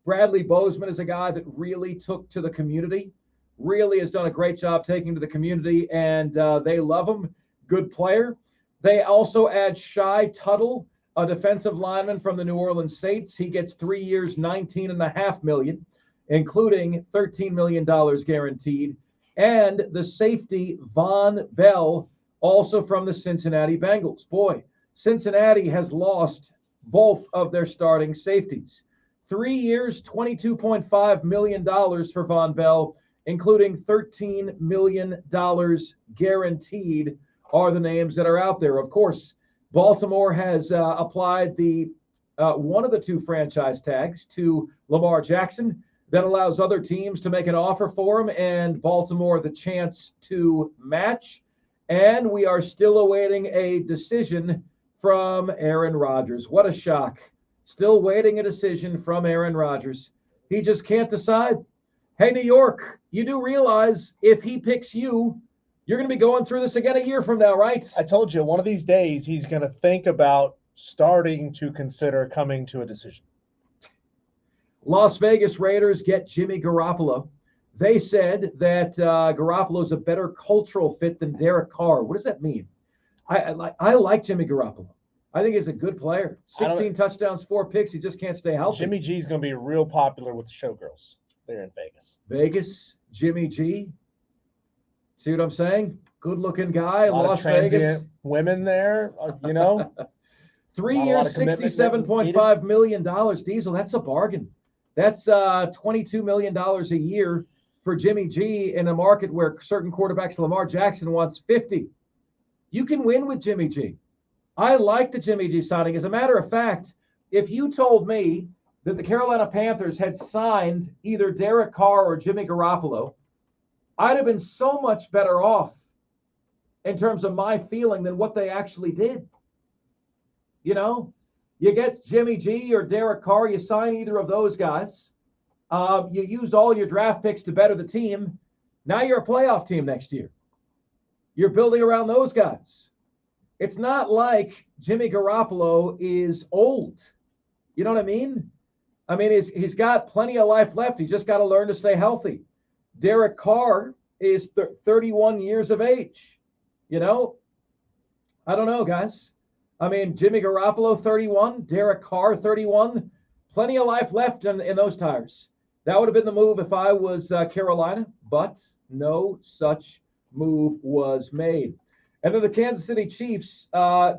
Bradley Bozeman is a guy that really took to the community, really has done a great job taking to the community, and they love him. Good player. They also add Shai Tuttle, a defensive lineman from the New Orleans Saints. He gets 3 years, $19.5 million, including $13 million guaranteed. And the safety, Von Bell, also from the Cincinnati Bengals. Boy, Cincinnati has lost both of their starting safeties. 3 years, $22.5 million for Von Bell, including $13 million guaranteed are the names that are out there. Of course, Baltimore has applied the one of the two franchise tags to Lamar Jackson. That allows other teams to make an offer for him, and Baltimore the chance to match. And we are still awaiting a decision from Aaron Rodgers. What a shock. Still waiting a decision from Aaron Rodgers. He just can't decide. Hey, New York, you do realize if he picks you, you're going to be going through this again a year from now, right? I told you, one of these days he's going to think about starting to consider coming to a decision. Las Vegas Raiders get Jimmy Garoppolo. They said that Garoppolo is a better cultural fit than Derek Carr. What does that mean? I like Jimmy Garoppolo. I think he's a good player. 16 touchdowns, 4 picks. He just can't stay healthy. Jimmy G is going to be real popular with the showgirls there in Vegas. Vegas, Jimmy G. See what I'm saying? Good-looking guy. A lot Las of transient Vegas. women there, you know. 3 years, $67.5 million. Diesel, that's a bargain. That's $22 million a year for Jimmy G in a market where certain quarterbacks, Lamar Jackson wants 50. You can win with Jimmy G. I like the Jimmy G signing. As a matter of fact, if you told me that the Carolina Panthers had signed either Derek Carr or Jimmy Garoppolo, I'd have been so much better off in terms of my feeling than what they actually did. You know? You get Jimmy G or Derek Carr, you sign either of those guys. You use all your draft picks to better the team. Now you're a playoff team next year. You're building around those guys. It's not like Jimmy Garoppolo is old. You know what I mean? I mean, he's got plenty of life left. He's just got to learn to stay healthy. Derek Carr is 31 years of age. You know, I don't know, guys. I mean, Jimmy Garoppolo, 31, Derek Carr, 31. Plenty of life left in those tires. That would have been the move if I was Carolina, but no such move was made. And then the Kansas City Chiefs,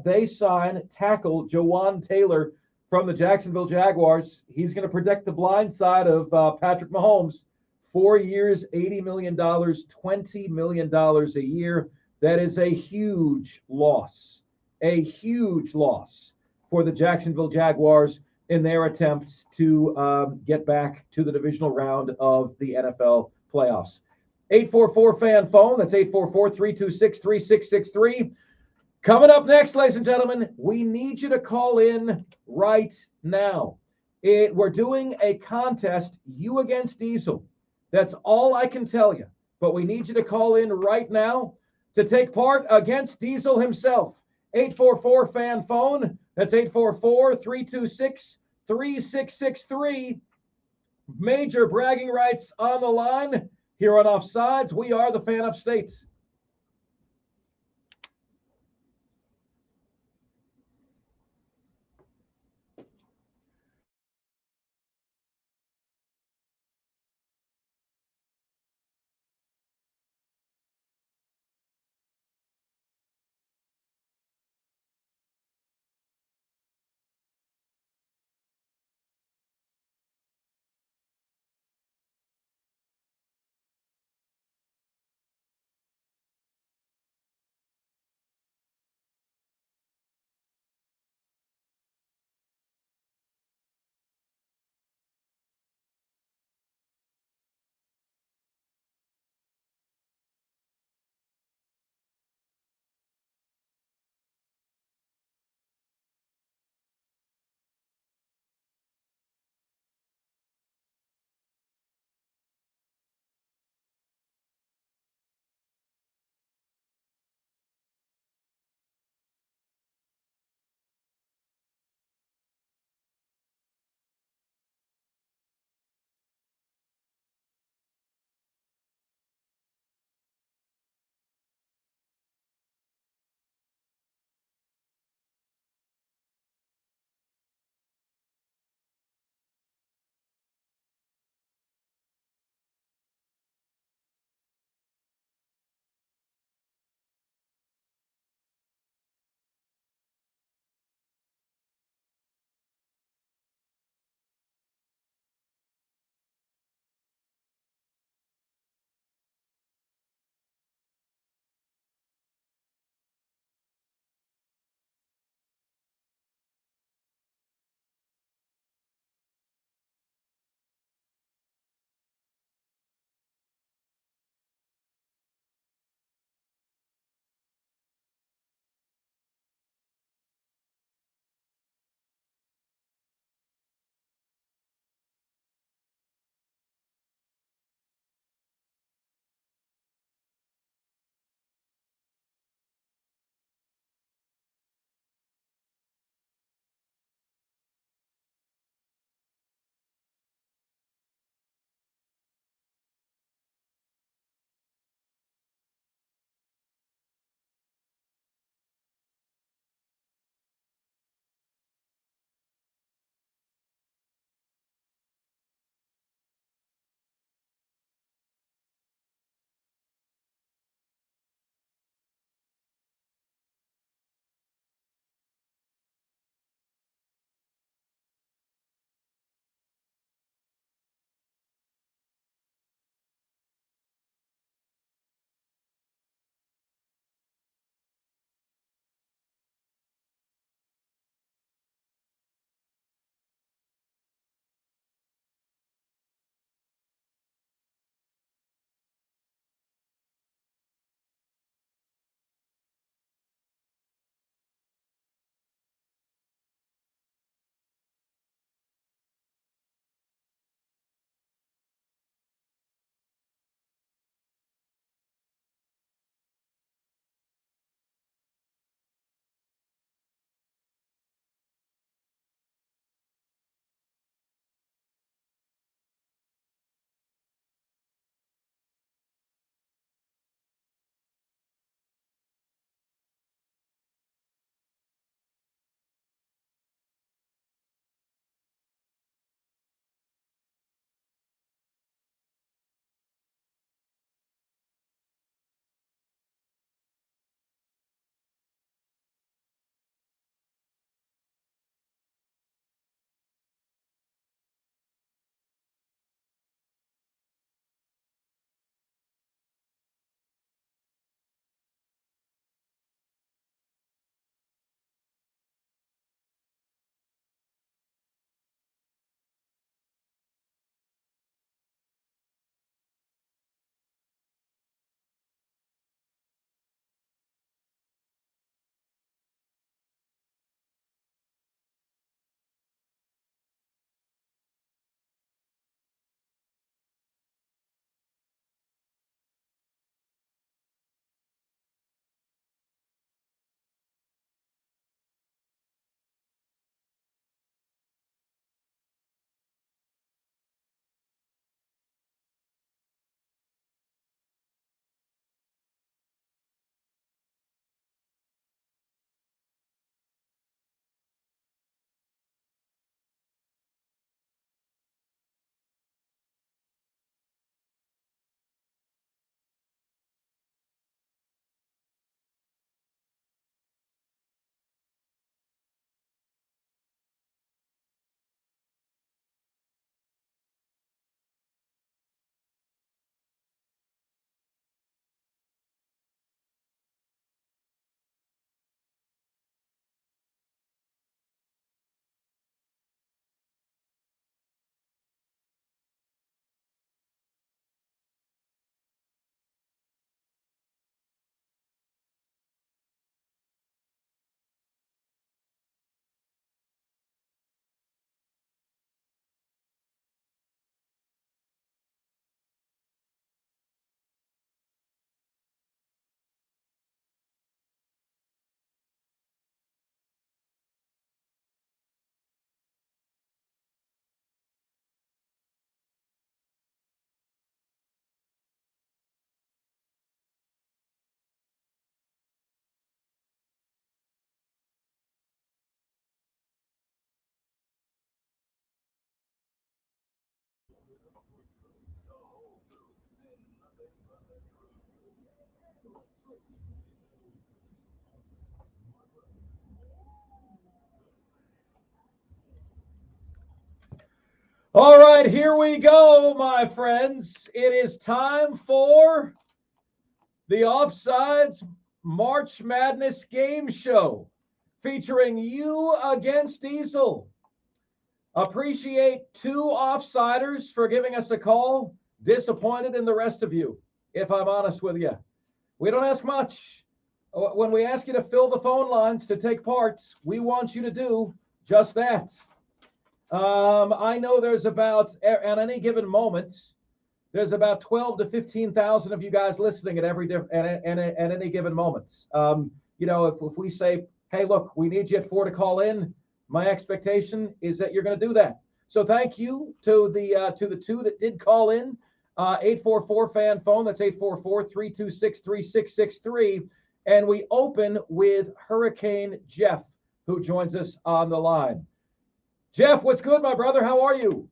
they sign tackle Jawan Taylor from the Jacksonville Jaguars. He's going to protect the blind side of Patrick Mahomes. 4 years, $80 million, $20 million a year. That is a huge loss for the Jacksonville Jaguars in their attempts to get back to the divisional round of the NFL playoffs. 844-FAN phone. That's 844-326-3663. Coming up next, ladies and gentlemen, we need you to call in right now. We're doing a contest, you against Diesel. That's all I can tell you. But we need you to call in right now to take part against Diesel himself. 844-FAN phone. That's 844-326-3663. Major bragging rights on the line. Here on Offsides, we are the Fan Upstate. All right, here we go, my friends. It is time for the Offsides March Madness Game Show featuring you against Diesel. Appreciate two offsiders for giving us a call. Disappointed in the rest of you, if I'm honest with you. We don't ask much. When we ask you to fill the phone lines to take part, we want you to do just that. I know there's about, at any given moment, there's about 12 to 15,000 of you guys listening at any given moment. You know, if we say, hey, look, we need you at 4 to call in, my expectation is that you're going to do that. So thank you to the two that did call in. 844 fan phone. That's 844-326-3663. And we open with Hurricane Jeff, who joins us on the line. Jeff, what's good, my brother? How are you?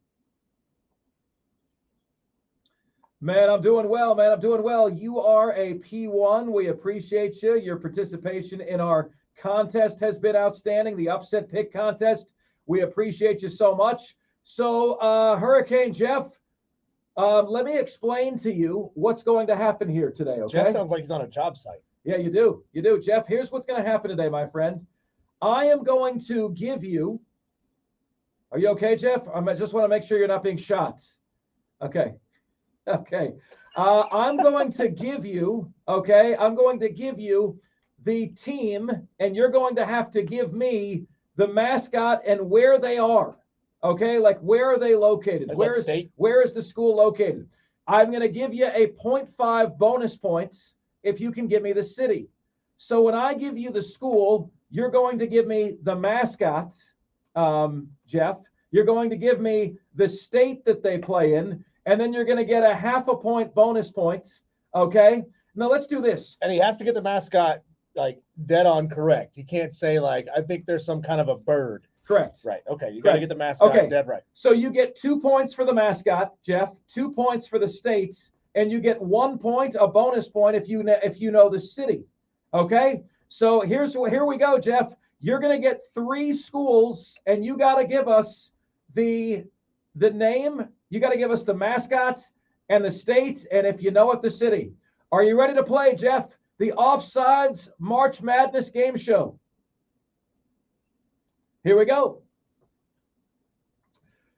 Man, I'm doing well, man. I'm doing well. You are a P1. We appreciate you. Your participation in our contest has been outstanding. The upset pick contest. We appreciate you so much. So, Hurricane Jeff, let me explain to you what's going to happen here today, okay? Jeff sounds like he's on a job site. Yeah, you do. You do. Jeff, here's what's going to happen today, my friend. I am going to give you... Are you okay, Jeff? I just want to make sure you're not being shot. Okay. Okay. I'm going to give you, okay, I'm going to give you the team, and you're going to have to give me the mascot and where they are. Okay, like where are they located? Where is the school located? I'm going to give you a 0.5 bonus points if you can give me the city. So when I give you the school, you're going to give me the mascot, Jeff. You're going to give me the state that they play in, and then you're going to get a 0.5 point bonus points. Okay. Now let's do this. And he has to get the mascot like dead on correct. He can't say like, I think there's some kind of a bird. Correct. Right. Okay. You got to get the mascot dead right. So you get 2 points for the mascot, Jeff, 2 points for the states, and you get 1 point, a bonus point if you know the city. Okay. So here we go, Jeff. You're going to get 3 schools, and you got to give us the name. You got to give us the mascot and the state, and if you know it, the city. Are you ready to play, Jeff? The Offsides March Madness Game Show. Here we go.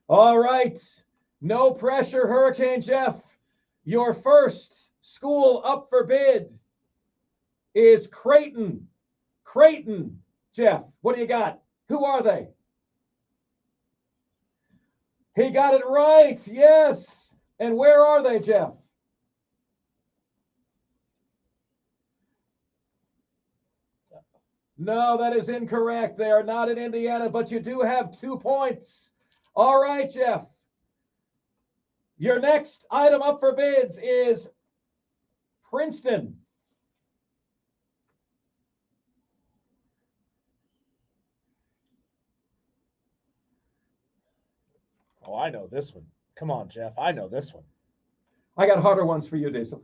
All right. No pressure, Hurricane Jeff. Your first school up for bid is Creighton. Creighton, Jeff. What do you got? Who are they? He got it right. Yes. And where are they, Jeff? No, that is incorrect. They are not in Indiana, but you do have 2 points. All right, Jeff. Your next item up for bids is Princeton. Oh, I know this one. Come on, Jeff. I know this one. I got harder ones for you, Diesel.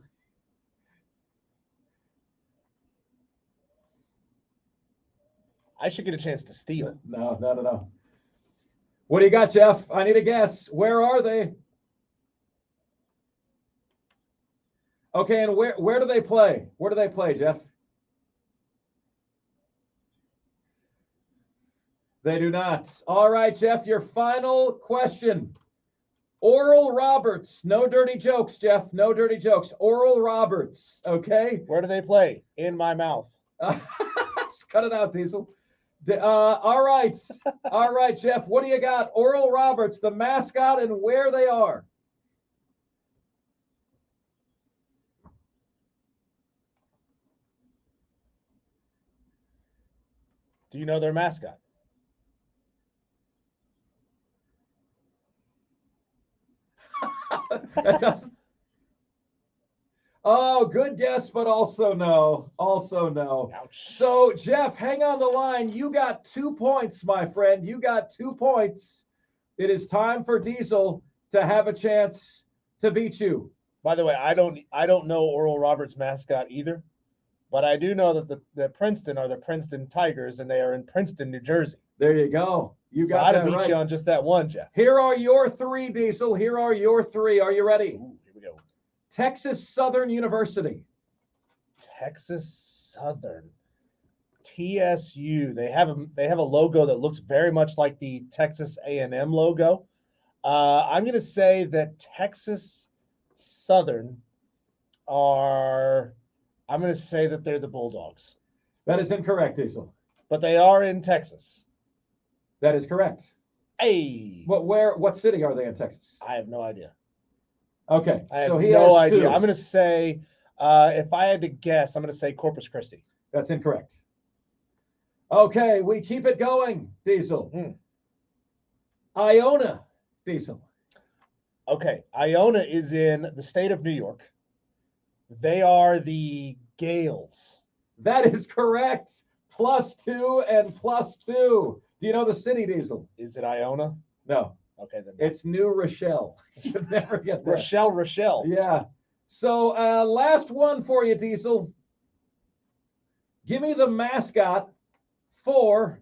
I should get a chance to steal. No. What do you got, Jeff? I need a guess. Where are they? Okay, and where do they play? Where do they play, Jeff? They do not. All right, Jeff, your final question. Oral Roberts. No dirty jokes, Jeff. No dirty jokes. Oral Roberts, okay? Where do they play? In my mouth. Cut it out, Diesel. All right. All right, Jeff. What do you got? Oral Roberts, the mascot, and where they are. Do you know their mascot? That doesn't. Oh, good guess, but also no. Also no. Ouch. So, Jeff, hang on the line. You got 2 points, my friend. You got 2 points. It is time for Diesel to have a chance to beat you. By the way, I don't know Oral Roberts' mascot either. But I do know that the Princeton are the Princeton Tigers, and they are in Princeton, New Jersey. There you go. You So got I'd that beat right. you on just that one, Jeff. Here are your three, Diesel. Here are your three. Are you ready? Ooh, here we go. Texas Southern University. Texas Southern. TSU. They have a logo that looks very much like the Texas A&M logo. I'm going to say that Texas Southern are. I'm going to say that they're the Bulldogs. That is incorrect, Diesel. But they are in Texas. That is correct. Hey. What city are they in Texas? I have no idea. Okay, I have so he no has idea. two. I'm going to say, if I had to guess, I'm going to say Corpus Christi. That's incorrect. Okay, we keep it going, Diesel. Iona, Diesel. Okay, Iona is in the state of New York. They are the Gales. That is correct. +2 and +2. Do you know the city, Diesel? Is it Iona? No. Okay, then. It's New Rochelle. You should never get that. Rochelle. Yeah. So last one for you, Diesel. Give me the mascot for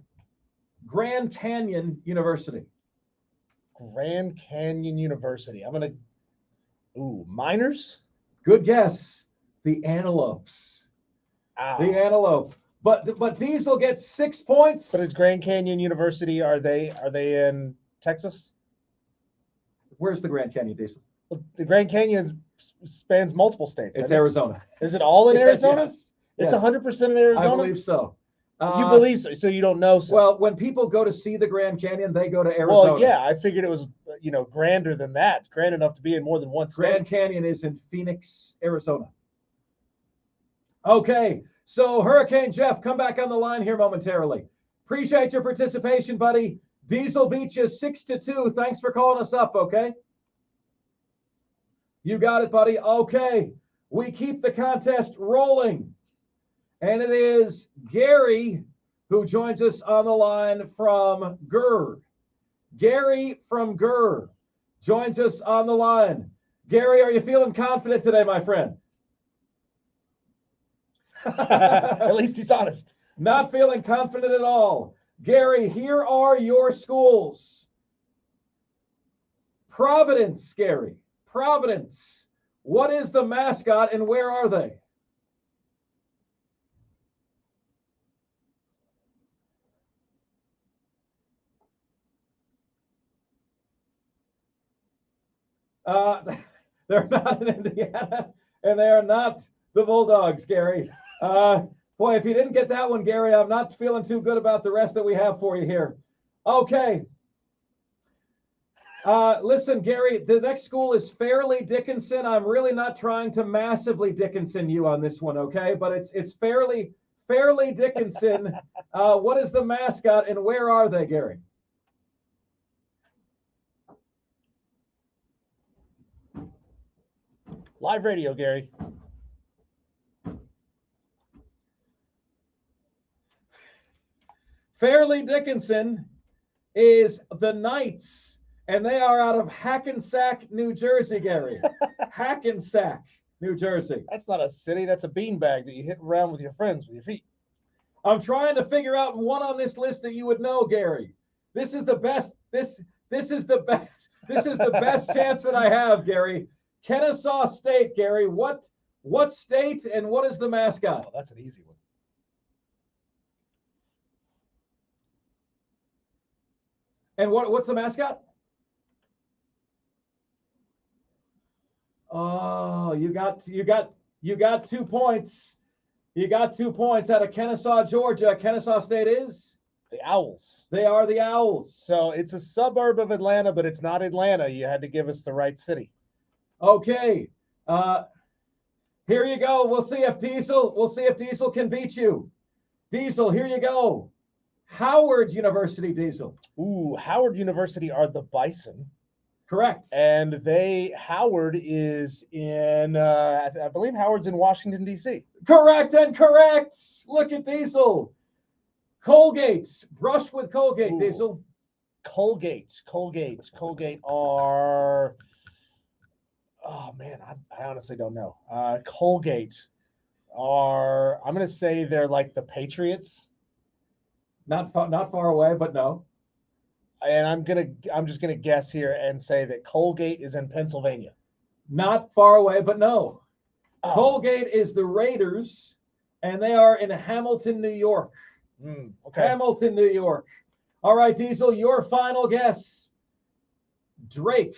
Grand Canyon University. Grand Canyon University. I'm going to. Miners? Good guess. The Antelopes. Ah. The Antelope. But Diesel gets 6 points. But it's Grand Canyon University. Are they in Texas? Where's the Grand Canyon, Diesel? Well, the Grand Canyon spans multiple states. It's Arizona. Is it all in Arizona? Yes. It's Yes. 100% in Arizona? I believe so. You believe so, so you don't know so. Well, when people go to see the Grand Canyon, they go to Arizona. Well, yeah, I figured it was, grander than that. Grand enough to be in more than one state. Grand Canyon is in Phoenix, Arizona. Okay, so Hurricane Jeff, come back on the line here momentarily. Appreciate your participation, buddy. Diesel beat you 6-2. Thanks for calling us up, okay? You got it, buddy. Okay, we keep the contest rolling. And it is Gary who joins us on the line from Gurr. Gary from Gurr joins us on the line. Gary, are you feeling confident today, my friend? At least he's honest. Not feeling confident at all. Gary, here are your schools. Providence, Gary. Providence. What is the mascot and where are they? They're not in Indiana, and they are not the Bulldogs, Gary. Boy, if you didn't get that one, Gary, I'm not feeling too good about the rest that we have for you here. Okay. Listen, Gary, the next school is Fairleigh Dickinson. I'm really not trying to massively Dickinson you on this one, okay? But it's Fairleigh Dickinson. What is the mascot and where are they, Gary? Live radio, Gary. Fairleigh Dickinson is the Knights, and they are out of Hackensack, New Jersey, Gary. Hackensack, New Jersey. That's not a city. That's a beanbag that you hit around with your friends with your feet. I'm trying to figure out one on this list that you would know, Gary. This is the best. This is the best. This is the best chance that I have, Gary. Kennesaw State, Gary. What state and what is the mascot? Oh, that's an easy one. And what's the mascot? Oh, you got 2 points. You got 2 points out of Kennesaw, Georgia. Kennesaw State is? The Owls. They are the Owls. So it's a suburb of Atlanta, but it's not Atlanta. You had to give us the right city. Okay. Here you go. We'll see if Diesel can beat you. Diesel, here you go. Howard University, Diesel. Ooh, Howard University are the Bison. Correct. And Howard is in, I believe Howard's in Washington, D.C. Correct and correct. Look at Diesel. Colgate. Brush with Colgate, Ooh. Diesel. Colgate are, oh man, I honestly don't know. Colgate. are, I'm going to say they're like the Patriots. Not far away, but no. And I'm just gonna guess here and say that Colgate is in Pennsylvania. Not far away, but no. Oh. Colgate is the Raiders, and they are in Hamilton, New York. Okay. Hamilton, New York. All right, Diesel, your final guess. Drake,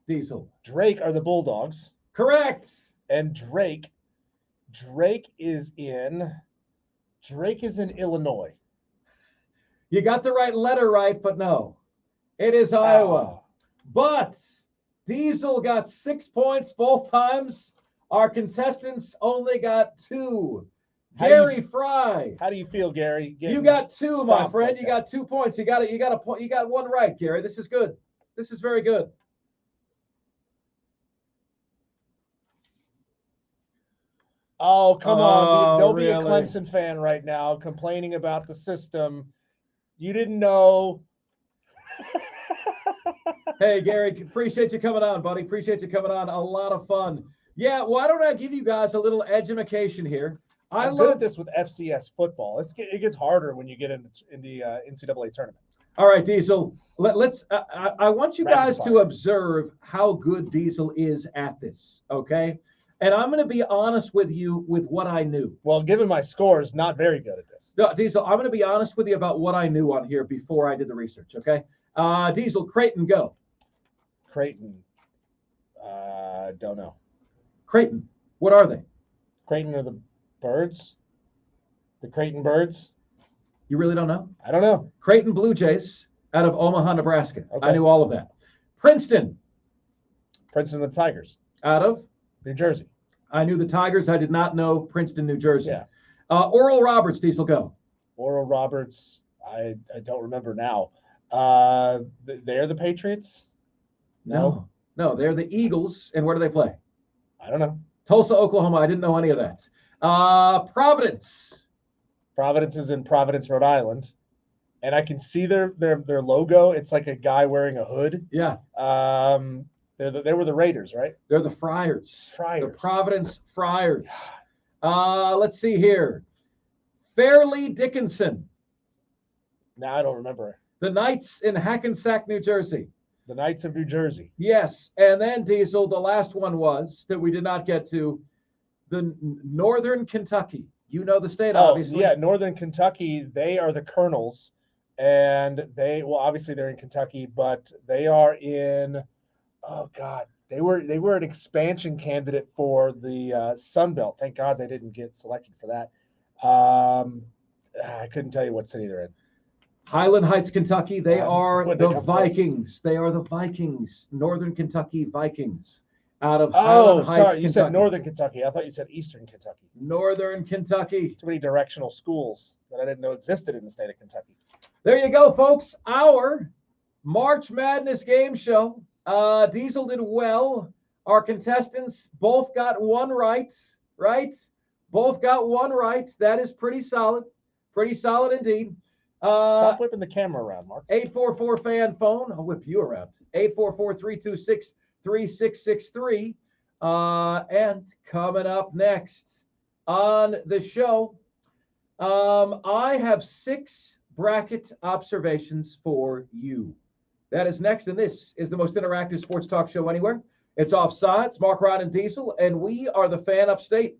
Diesel. Drake are the Bulldogs. Correct. And Drake is in Illinois. You got the right letter right, but no. It is Iowa. But Diesel got 6 points both times. Our contestants only got 2. Gary Fry. How do you feel, Gary? You got 2, my friend. Like you got 2 points. You got a point. You got 1 right, Gary. This is good. This is very good. Oh, come on. Don't really? be a Clemson fan right now complaining about the system. You didn't know. Hey, Gary, appreciate you coming on, buddy. Appreciate you coming on. A lot of fun. Yeah, why don't I give you guys a little education here? I'm good at this with FCS football. It gets harder when you get in the NCAA tournament. All right, Diesel. Let's. I want you guys to observe how good Diesel is at this. Okay, and I'm going to be honest with you with what I knew. Well, given my scores, not very good at this. No, Diesel, I'm going to be honest with you about what I knew on here before I did the research. Okay, Diesel, Creighton, go. Creighton. Don't know. Creighton. What are they? Creighton are the Birds. The Creighton Birds. You really don't know? I don't know. Creighton Blue Jays out of Omaha, Nebraska. Okay. I knew all of that. Princeton. Princeton the Tigers. Out of New Jersey. I knew the Tigers. I did not know Princeton, New Jersey. Yeah. Oral Roberts, Diesel, go. Oral Roberts. I don't remember now. They're the Patriots? No, they're the Eagles. And where do they play? I don't know. Tulsa, Oklahoma. I didn't know any of that. Providence. Providence is in Providence, Rhode Island. And I can see their logo. It's like a guy wearing a hood. Yeah. They were the Raiders, right? They're the Friars. Friars. The Providence Friars. Let's see here. Fairleigh Dickinson. Now I don't remember. The Knights in Hackensack, New Jersey. The Knights of New Jersey. Yes. And then, Diesel, the last one was that we did not get to the Northern Kentucky. You know the state, obviously. Yeah, Northern Kentucky, they are the Colonels. And obviously they're in Kentucky, but they are in, oh God, they were an expansion candidate for the Sun Belt. Thank God they didn't get selected for that. I couldn't tell you what city they're in. Highland Heights, Kentucky. They are the Vikings. They are the Vikings. Northern Kentucky Vikings. Out of Highland Heights, sorry, you Kentucky. said Northern Kentucky. I thought you said Eastern Kentucky. Northern Kentucky. Too many directional schools that I didn't know existed in the state of Kentucky. There you go, folks. Our March Madness game show. Diesel did well. Our contestants both got 1 right, right? Both got 1 right. That is pretty solid. Pretty solid indeed. Stop whipping the camera around, Mark. 844 fan phone. I'll whip you around. 844-326-3663. And coming up next on the show, I have 6 bracket observations for you. That is next, and this is the most interactive sports talk show anywhere. It's Offsides, Marc, Ryan, and Diesel, and we are the Fan Upstate.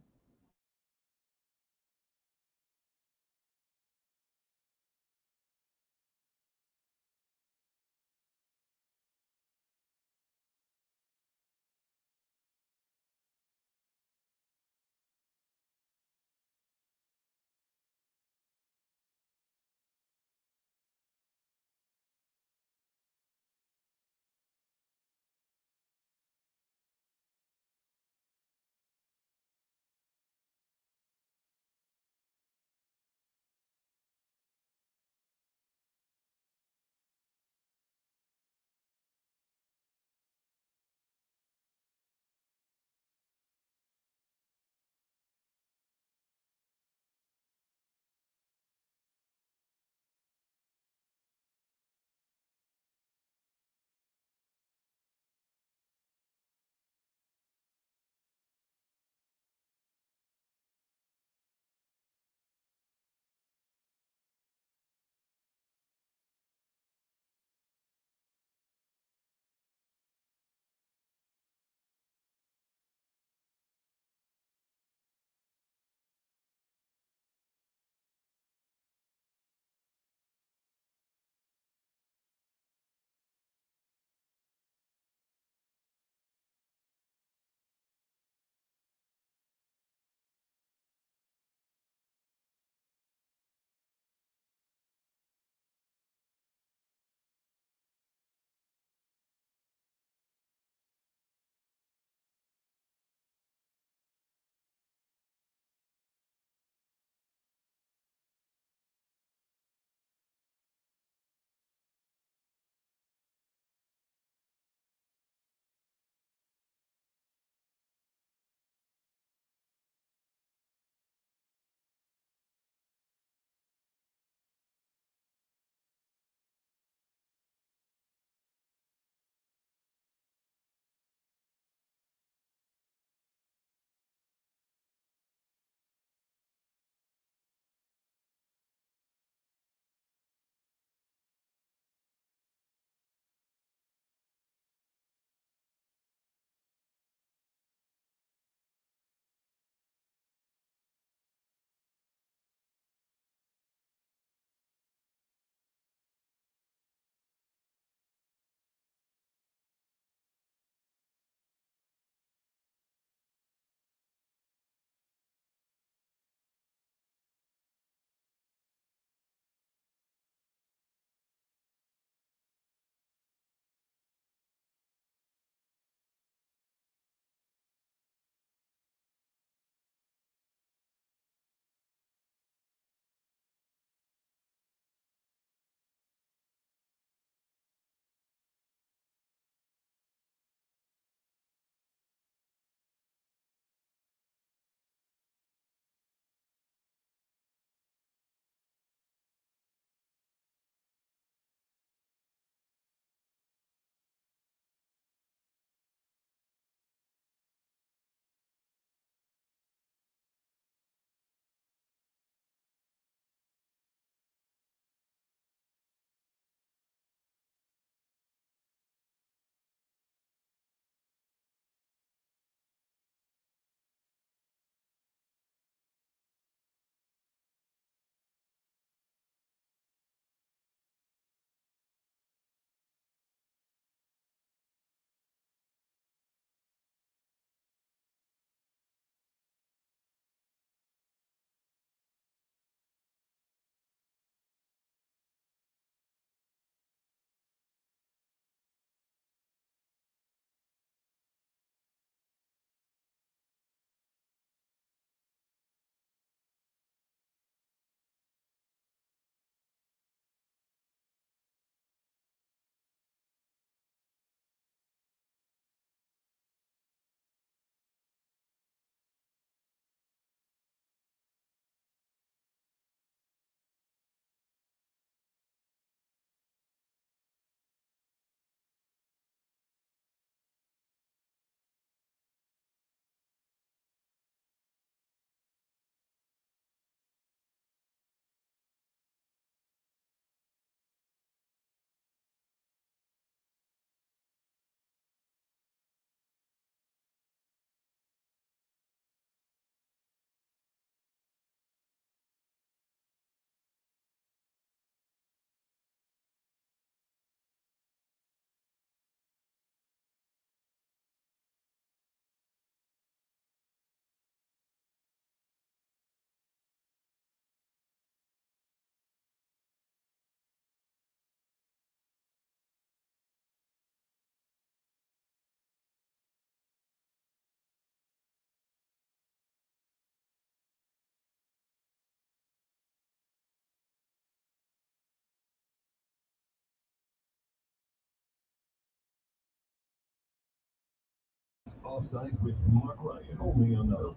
Offsides with Marc Ryan, only on the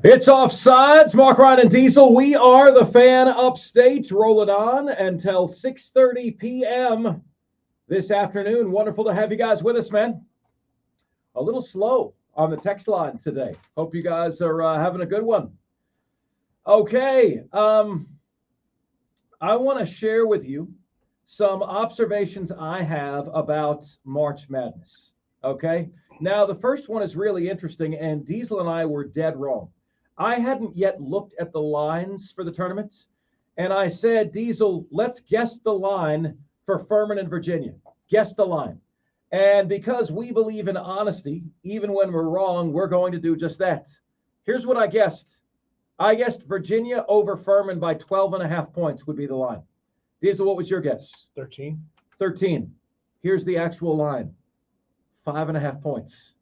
It's Offsides. Marc Ryan and Diesel. We are the Fan Upstate. Roll it on until 6:30 p.m. this afternoon. Wonderful to have you guys with us, man. A little slow on the text line today. Hope you guys are having a good one. Okay. I want to share with you some observations I have about March Madness. Okay. Now, the first one is really interesting, and Diesel and I were dead wrong. I hadn't yet looked at the lines for the tournament, and I said, Diesel, let's guess the line for Furman and Virginia. Guess the line. And because we believe in honesty, even when we're wrong, we're going to do just that. Here's what I guessed. I guessed Virginia over Furman by 12.5 points would be the line. Diesel, what was your guess? 13. 13. Here's the actual line. 5.5 points.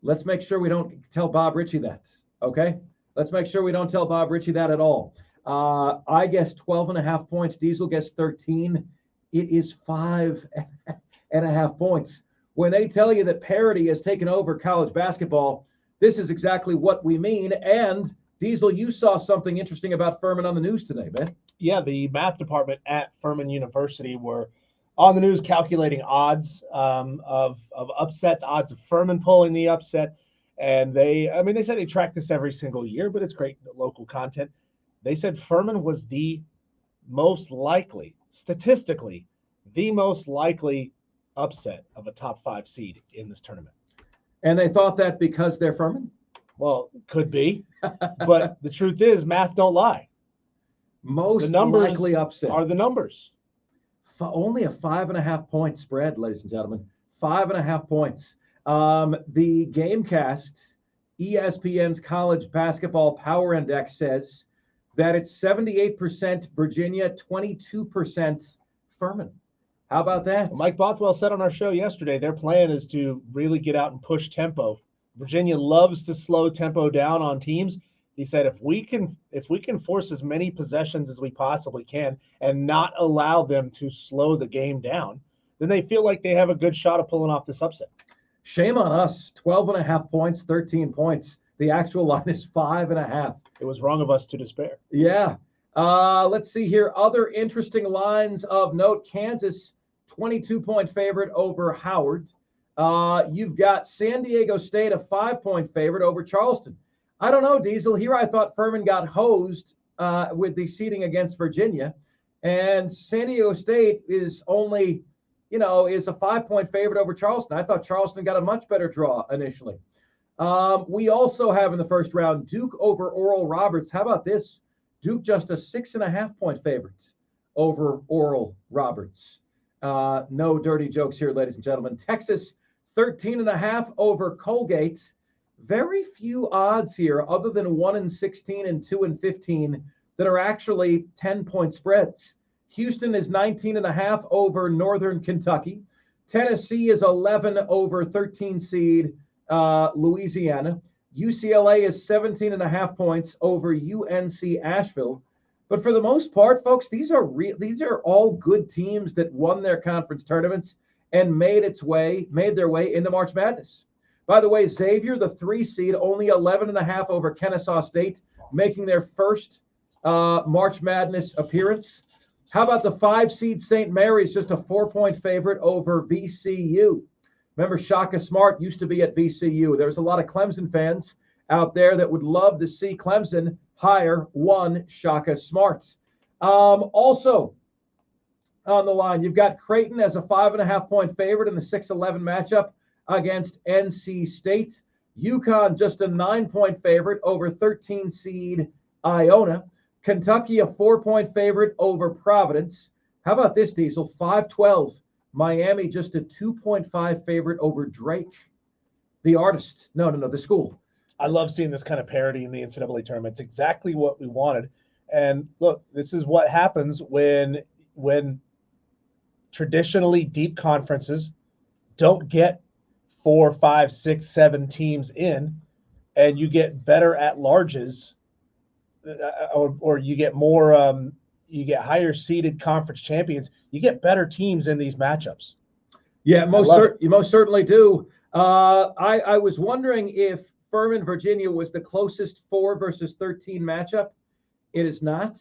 Let's make sure we don't tell Bob Ritchie that, okay? Let's make sure we don't tell Bob Ritchie that at all. I guessed 12.5 points. Diesel guessed 13. It is 5.5 points. When they tell you that parity has taken over college basketball, this is exactly what we mean. And Diesel, you saw something interesting about Furman on the news today, man. Yeah, the math department at Furman University were on the news calculating odds of upsets, odds of Furman pulling the upset. And they said they track this every single year, but it's great local content. They said Furman was the most likely, statistically, the most likely upset of a top 5 seed in this tournament. And they thought that because they're Furman? Well, could be. But the truth is, math don't lie. Most the numbers likely upset are the numbers. Only a 5.5 point spread, ladies and gentlemen. 5.5 points. The Gamecast, ESPN's College Basketball Power Index says that it's 78% Virginia, 22% Furman. How about that? Well, Mike Bothwell said on our show yesterday, their plan is to really get out and push tempo. Virginia loves to slow tempo down on teams. He said, if we can force as many possessions as we possibly can and not allow them to slow the game down, then they feel like they have a good shot of pulling off this upset. Shame on us. 12.5 points, 13 points. The actual line is 5.5. It was wrong of us to despair. Yeah. Let's see here. Other interesting lines of note. Kansas, 22-point favorite over Howard. You've got San Diego State, a 5-point favorite over Charleston. I don't know, Diesel. Here I thought Furman got hosed with the seeding against Virginia. And San Diego State is only, is a 5-point favorite over Charleston. I thought Charleston got a much better draw initially. We also have in the first round Duke over Oral Roberts. How about this? Duke just a 6.5-point favorite over Oral Roberts. No dirty jokes here, ladies and gentlemen. Texas, 13.5 over Colgate. Very few odds here other than 1-16 and 2-15 that are actually 10-point spreads. Houston is 19.5 over Northern Kentucky. Tennessee is 11 over 13 seed Louisiana. UCLA is 17.5 points over UNC Asheville. But for the most part, folks, these are all good teams that won their conference tournaments and made their way into March Madness. By the way, Xavier, the 3 seed, only 11.5 over Kennesaw State, making their first March Madness appearance. How about the 5 seed St. Mary's, just a 4-point favorite over VCU? Remember, Shaka Smart used to be at VCU. There's a lot of Clemson fans out there that would love to see Clemson hire one Shaka Smart. Also on the line, you've got Creighton as a 5.5-point favorite in the 6-11 matchup against NC State. UConn just a 9-point favorite over 13 seed Iona. Kentucky a 4-point favorite over Providence. How about this, Diesel? 5-12. Miami just a 2.5 favorite over Drake. The artist. No, the school. I love seeing this kind of parity in the NCAA tournament. It's exactly what we wanted. And look, this is what happens when traditionally deep conferences don't get 4, 5, 6, 7 teams in, and you get better at larges, or you get more you get higher seeded conference champions, you get better teams in these matchups. Yeah, you most certainly do. I was wondering if Furman, Virginia was the closest 4 versus 13 matchup. It is not.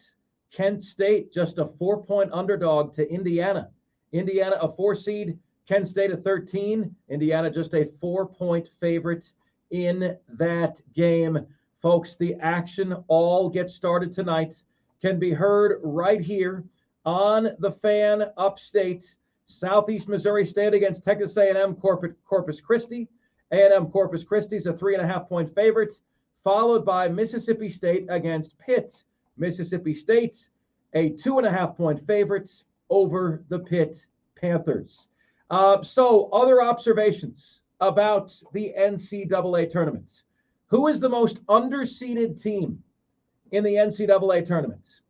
Kent State just a 4-point underdog to Indiana. Indiana a 4 seed, Kent State a 13. Indiana just a 4-point favorite in that game. Folks, the action all gets started tonight. Can be heard right here on the Fan Upstate. Southeast Missouri State against Texas A&M Corpus Christi. A&M Corpus Christi is a 3.5-point favorite, followed by Mississippi State against Pitt. Mississippi State, a 2.5-point favorite over the Pitt Panthers. So other observations about the NCAA tournaments. Who is the most underseeded team in the NCAA tournaments?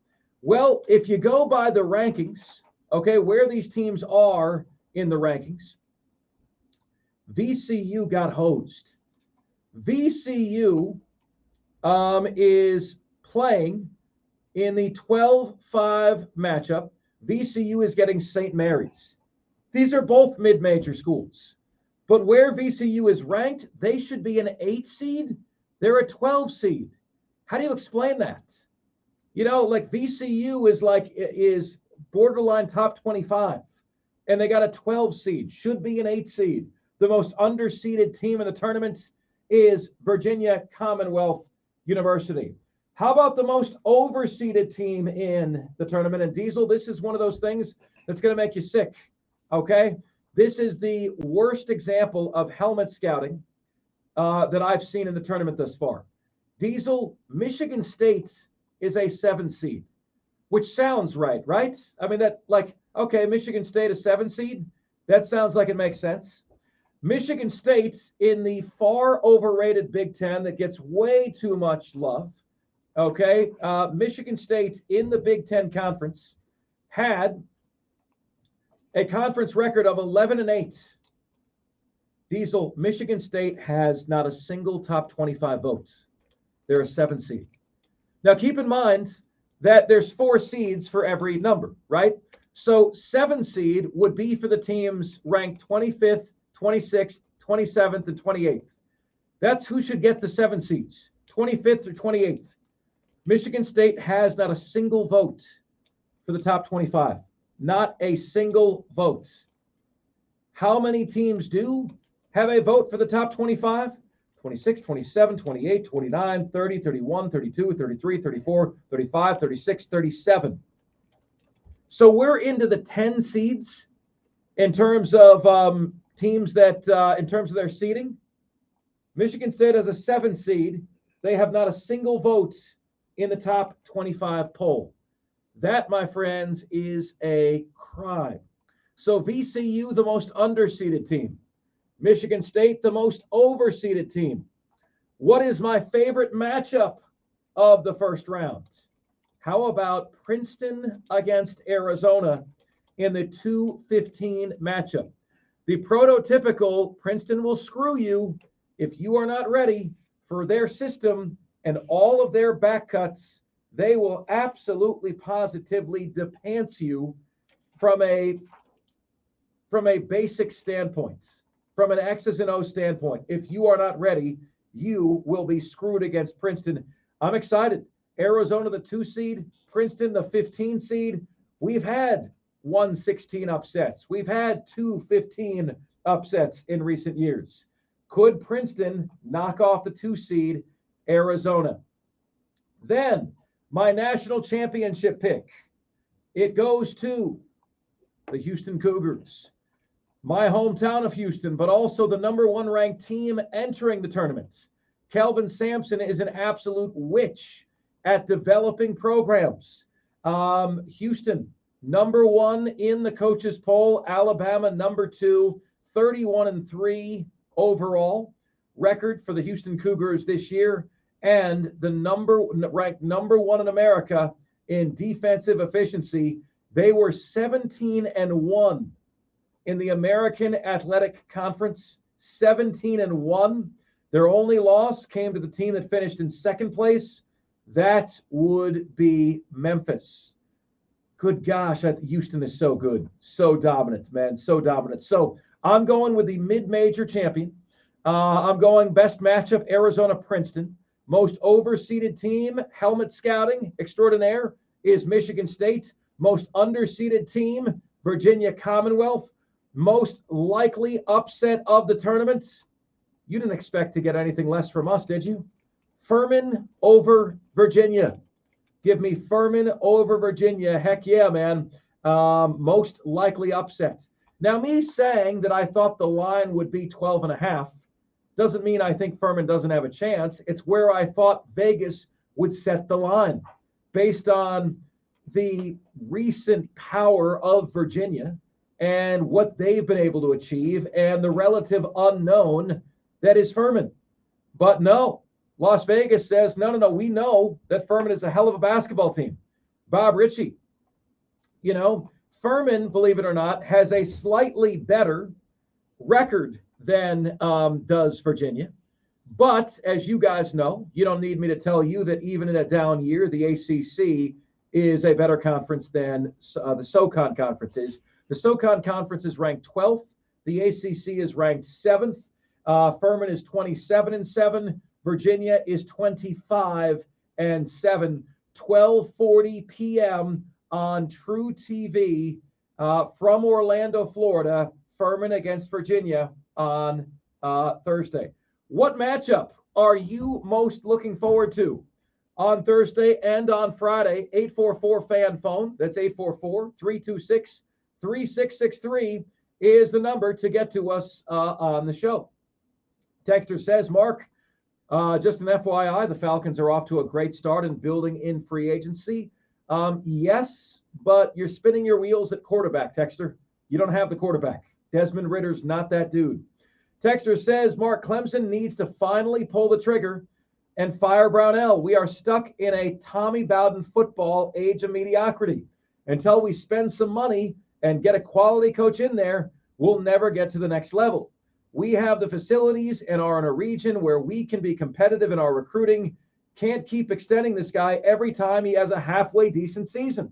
Well, if you go by the rankings, okay, where these teams are in the rankings, VCU got hosed. VCU is playing in the 12-5 matchup. VCU is getting St. Mary's. These are both mid-major schools. But where VCU is ranked, they should be an 8 seed. They're a 12 seed. How do you explain that? You know, like VCU is borderline top 25, and they got a 12 seed, should be an 8 seed. The most underseeded team in the tournament is Virginia Commonwealth University. How about the most overseeded team in the tournament? And Diesel, this is one of those things that's going to make you sick, okay? This is the worst example of helmet scouting that I've seen in the tournament thus far. Diesel, Michigan State is a 7 seed, which sounds right? I mean, okay, Michigan State a 7 seed. That sounds like it makes sense. Michigan State in the far overrated Big Ten that gets way too much love. Okay, Michigan State in the Big Ten Conference had a conference record of 11-8. Diesel, Michigan State has not a single top 25 vote. They're a 7 seed. Now, keep in mind that there's 4 seeds for every number, right? So 7 seed would be for the teams ranked 25th, 26th, 27th, and 28th. That's who should get the 7 seeds, 25th or 28th. Michigan State has not a single vote for the top 25. Not a single vote. How many teams do have a vote for the top 25? 26, 27, 28, 29, 30, 31, 32, 33, 34, 35, 36, 37. So we're into the 10 seeds in terms of teams that, in terms of their seeding. Michigan State has a 7 seed. They have not a single vote in the top 25 poll. That, my friends, is a crime. So VCU, the most underseeded team. Michigan State, the most overseeded team. What is my favorite matchup of the first round? How about Princeton against Arizona in the 2-15 matchup? The prototypical Princeton will screw you if you are not ready for their system and all of their back cuts. They will absolutely positively depants you from a basic standpoint, from an X's and O's standpoint. If you are not ready, you will be screwed against Princeton. I'm excited. Arizona, the 2 seed, Princeton, the 15 seed. We've had 1-16 upsets. We've had 2-15 upsets in recent years. Could Princeton knock off the 2 seed, Arizona? Then my national championship pick, it goes to the Houston Cougars, my hometown of Houston, but also the number 1 ranked team entering the tournament. Kelvin Sampson is an absolute witch at developing programs. Houston, number 1 in the coaches poll. Alabama, number 2, 31-3 overall record for the Houston Cougars this year, and the ranked number 1 in America in defensive efficiency. They were 17-1 in the American Athletic Conference, 17-1. Their only loss came to the team that finished in 2nd place. That would be Memphis. good gosh, Houston is so good, so dominant, man, so dominant. So I'm going with the mid-major champion. I'm going best matchup, Arizona-Princeton. Most overseeded team, helmet scouting extraordinaire, is Michigan State. Most underseeded team, Virginia Commonwealth. Most likely upset of the tournament. You didn't expect to get anything less from us, did you? Furman over Virginia. Give me Furman over Virginia. Heck yeah, man. Most likely upset. Now, me saying that I thought the line would be 12.5 doesn't mean I think Furman doesn't have a chance. It's where I thought Vegas would set the line based on the recent power of Virginia and what they've been able to achieve and the relative unknown that is Furman. But no, Las Vegas says, no, we know that Furman is a hell of a basketball team. Bob Ritchie, Furman, believe it or not, has a slightly better record than does Virginia. But as you guys know, you don't need me to tell you that even in a down year, the ACC is a better conference than the SoCon Conference is. The SoCon Conference is ranked 12th. The ACC is ranked 7th. Furman is 27-7. Virginia is 25-7. 12:40 p.m. on True TV from Orlando, Florida. Furman against Virginia on Thursday. What matchup are you most looking forward to on Thursday and on Friday? 844 fan phone. That's 844-326-3663 is the number to get to us on the show. Texter says, Mark, just an FYI, the Falcons are off to a great start in building in free agency. Yes, but you're spinning your wheels at quarterback, Texter. You don't have the quarterback. Desmond Ritter's not that dude. Texter says, Mark, Clemson needs to finally pull the trigger and fire Brownell. We are stuck in a Tommy Bowden football age of mediocrity. Until we spend some money and get a quality coach in there, we'll never get to the next level. We have the facilities and are in a region where we can be competitive in our recruiting. Can't keep extending this guy every time he has a halfway decent season.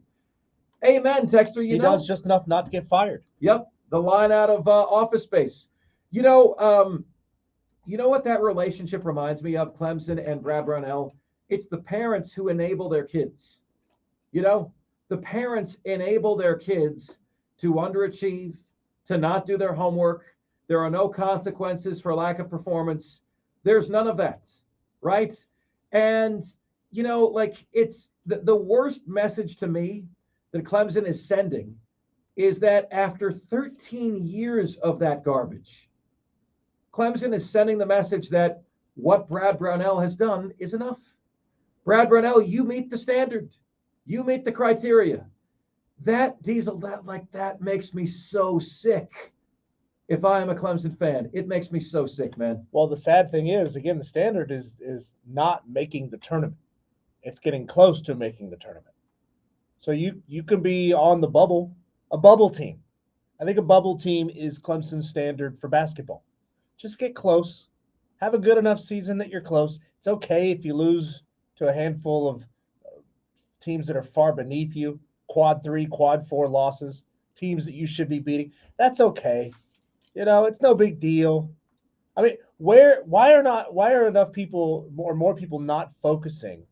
Amen, Texter. He does just enough not to get fired. Yep, the line out of Office Space. You know what that relationship reminds me of, Clemson and Brad Brownell? It's the parents who enable their kids. The parents enable their kids to underachieve, to not do their homework. There are no consequences for lack of performance. There's none of that, right? And, it's the worst message to me that Clemson is sending is that after 13 years of that garbage, Clemson is sending the message that what Brad Brownell has done is enough. Brad Brownell, you meet the standard. You meet the criteria. That diesel, that makes me so sick. If I am a Clemson fan, it makes me so sick, man. Well, the sad thing is, again, the standard is not making the tournament. It's getting close to making the tournament. So you can be on the bubble, a bubble team. I think a bubble team is Clemson's standard for basketball. Just get close. Have a good enough season that you're close. It's okay if you lose to a handful of teams that are far beneath you, quad 3, quad 4 losses, teams that you should be beating. That's okay. It's no big deal. I mean, why are enough people or more people not focusing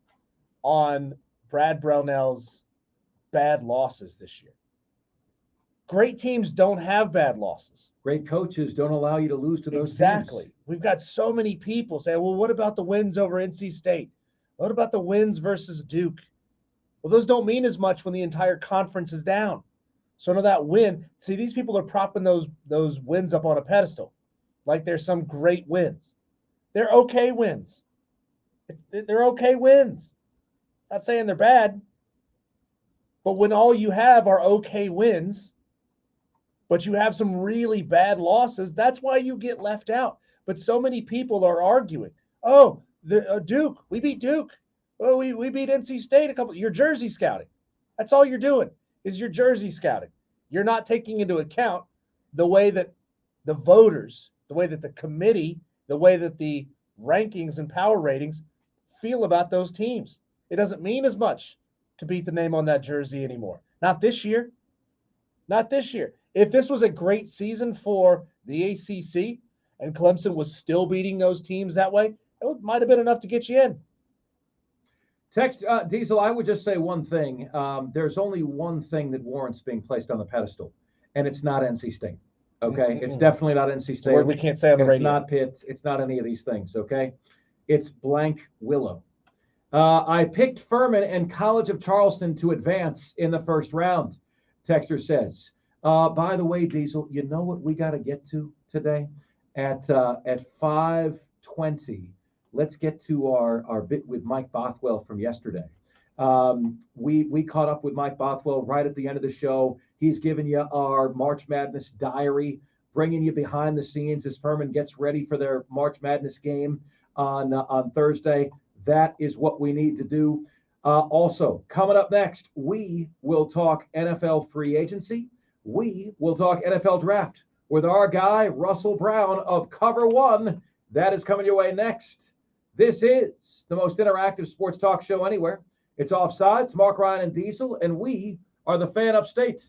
on Brad Brownell's bad losses this year? Great teams don't have bad losses. Great coaches don't allow you to lose to those Exactly. teams. We've got so many people saying, well, what about the wins over NC State? What about the wins versus Duke? Well, those don't mean as much when the entire conference is down. So no, that win, see, these people are propping those wins up on a pedestal like there's some great wins. They're okay wins. They're okay wins. Not saying they're bad. But when all you have are okay wins, but you have some really bad losses, that's why you get left out. But so many people are arguing, oh, Duke, we beat Duke. Oh, we beat NC State you're jersey scouting. That's all you're doing is your jersey scouting. You're not taking into account the way that the voters, the way that the committee, the way that the rankings and power ratings feel about those teams. It doesn't mean as much to beat the name on that jersey anymore. Not this year. Not this year. If this was a great season for the ACC and Clemson was still beating those teams that way, it might have been enough to get you in. Text Diesel, I would just say one thing. There's only one thing that warrants being placed on the pedestal, and it's not NC State. Okay, it's definitely not NC It's a word State. we can't say on the It's radio. not Pitt. It's not any of these things. Okay, it's blank Willow. I picked Furman and College of Charleston to advance in the first round. Texter says. By the way, Diesel, you know what we got to get to today at 5:20. Let's get to our bit with Mike Bothwell from yesterday. We caught up with Mike Bothwell right at the end of the show. He's given you our March Madness diary, bringing you behind the scenes as Furman gets ready for their March Madness game on Thursday. That is what we need to do. Also, coming up next, we will talk NFL free agency. We will talk NFL draft with our guy, Russell Brown of Cover One. That is coming your way next. This is the most interactive sports talk show anywhere. It's Offsides, Marc, Ryan, and Diesel, and we are the Fan Upstate.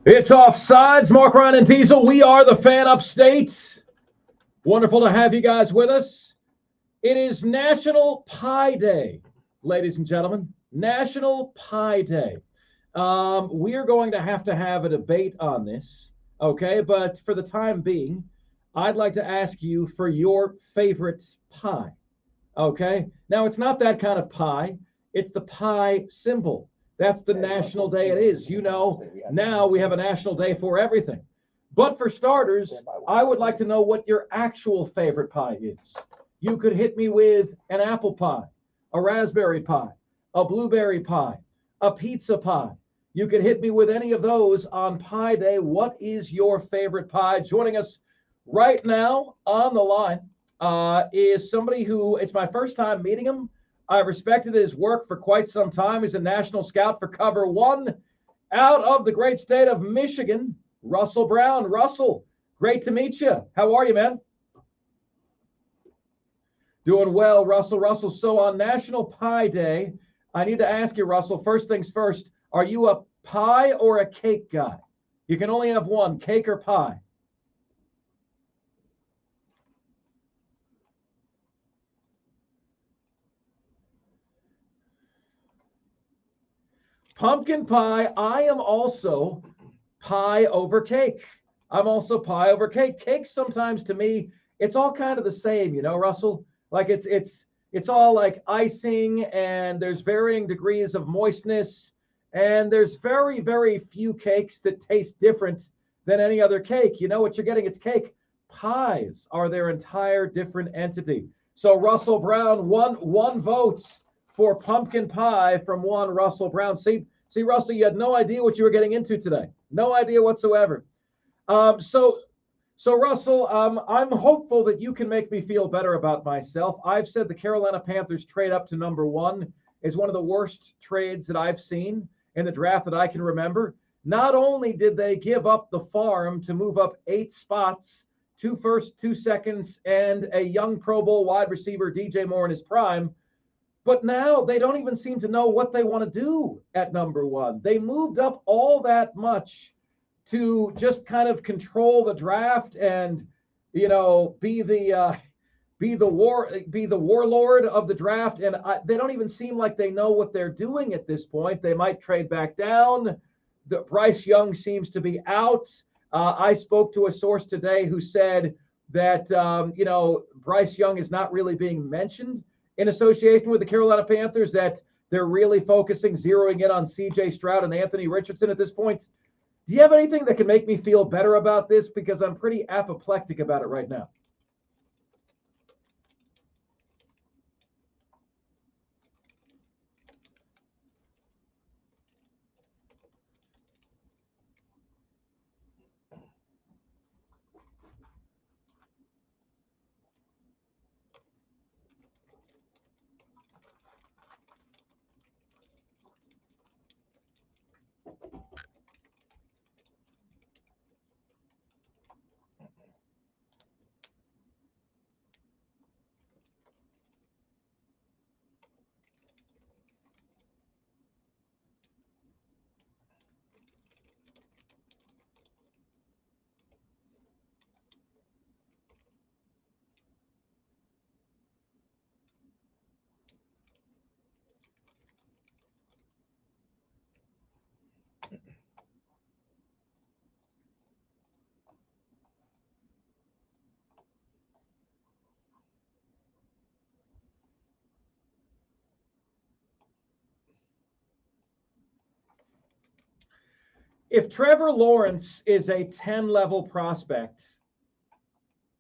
It's Offsides. Marc, Ryan, and Diesel. We are the fan upstate. Wonderful to have you guys with us. It is National Pie Day, ladies and gentlemen. National Pie Day. We are going to have a debate on this, okay? But for the time being, I'd like to ask you for your favorite pie, okay? Now, it's not that kind of pie. It's the pie symbol. That's the national day it is. You know, now we have a national day for everything. But for starters, I would like to know what your actual favorite pie is. You could hit me with an apple pie, a raspberry pie, a blueberry pie, a pizza pie. You could hit me with any of those on Pie Day. What is your favorite pie? Joining us right now on the line is somebody who, it's my first time meeting him. I've respected his work for quite some time. He's a national scout for Cover One out of the great state of Michigan, Russell Brown. Russell, great to meet you. How are you, man? Doing well, Russell. Russell, so on National Pie Day, I need to ask you, Russell, first things first, are you a pie or a cake guy? You can only have one, cake or pie. Pumpkin pie, I am also pie over cake. I'm also pie over cake. Cake sometimes to me, it's all kind of the same, you know, Russell? Like it's all like icing and there's varying degrees of moistness and there's very, very few cakes that taste different than any other cake. You know what you're getting? It's cake. Pies are their entire different entity. So Russell Brown, one vote for pumpkin pie from one Russell Brown. See, Russell, you had no idea what you were getting into today. No idea whatsoever. So Russell, I'm hopeful that you can make me feel better about myself. I've said the Carolina Panthers trade up to number one is one of the worst trades that I've seen in the draft that I can remember. Not only did they give up the farm to move up 8 spots, 2 firsts, 2 seconds, and a young Pro Bowl wide receiver, DJ Moore in his prime, but now they don't even seem to know what they want to do at number one. They moved up all that much to just kind of control the draft and, you know, be the warlord of the draft. And they don't even seem like they know what they're doing at this point. They might trade back down. Bryce Young seems to be out. I spoke to a source today who said that, Bryce Young is not really being mentioned in association with the Carolina Panthers, that they're really zeroing in on CJ Stroud and Anthony Richardson at this point. Do you have anything that can make me feel better about this? Because I'm pretty apoplectic about it right now. If Trevor Lawrence is a 10-level prospect,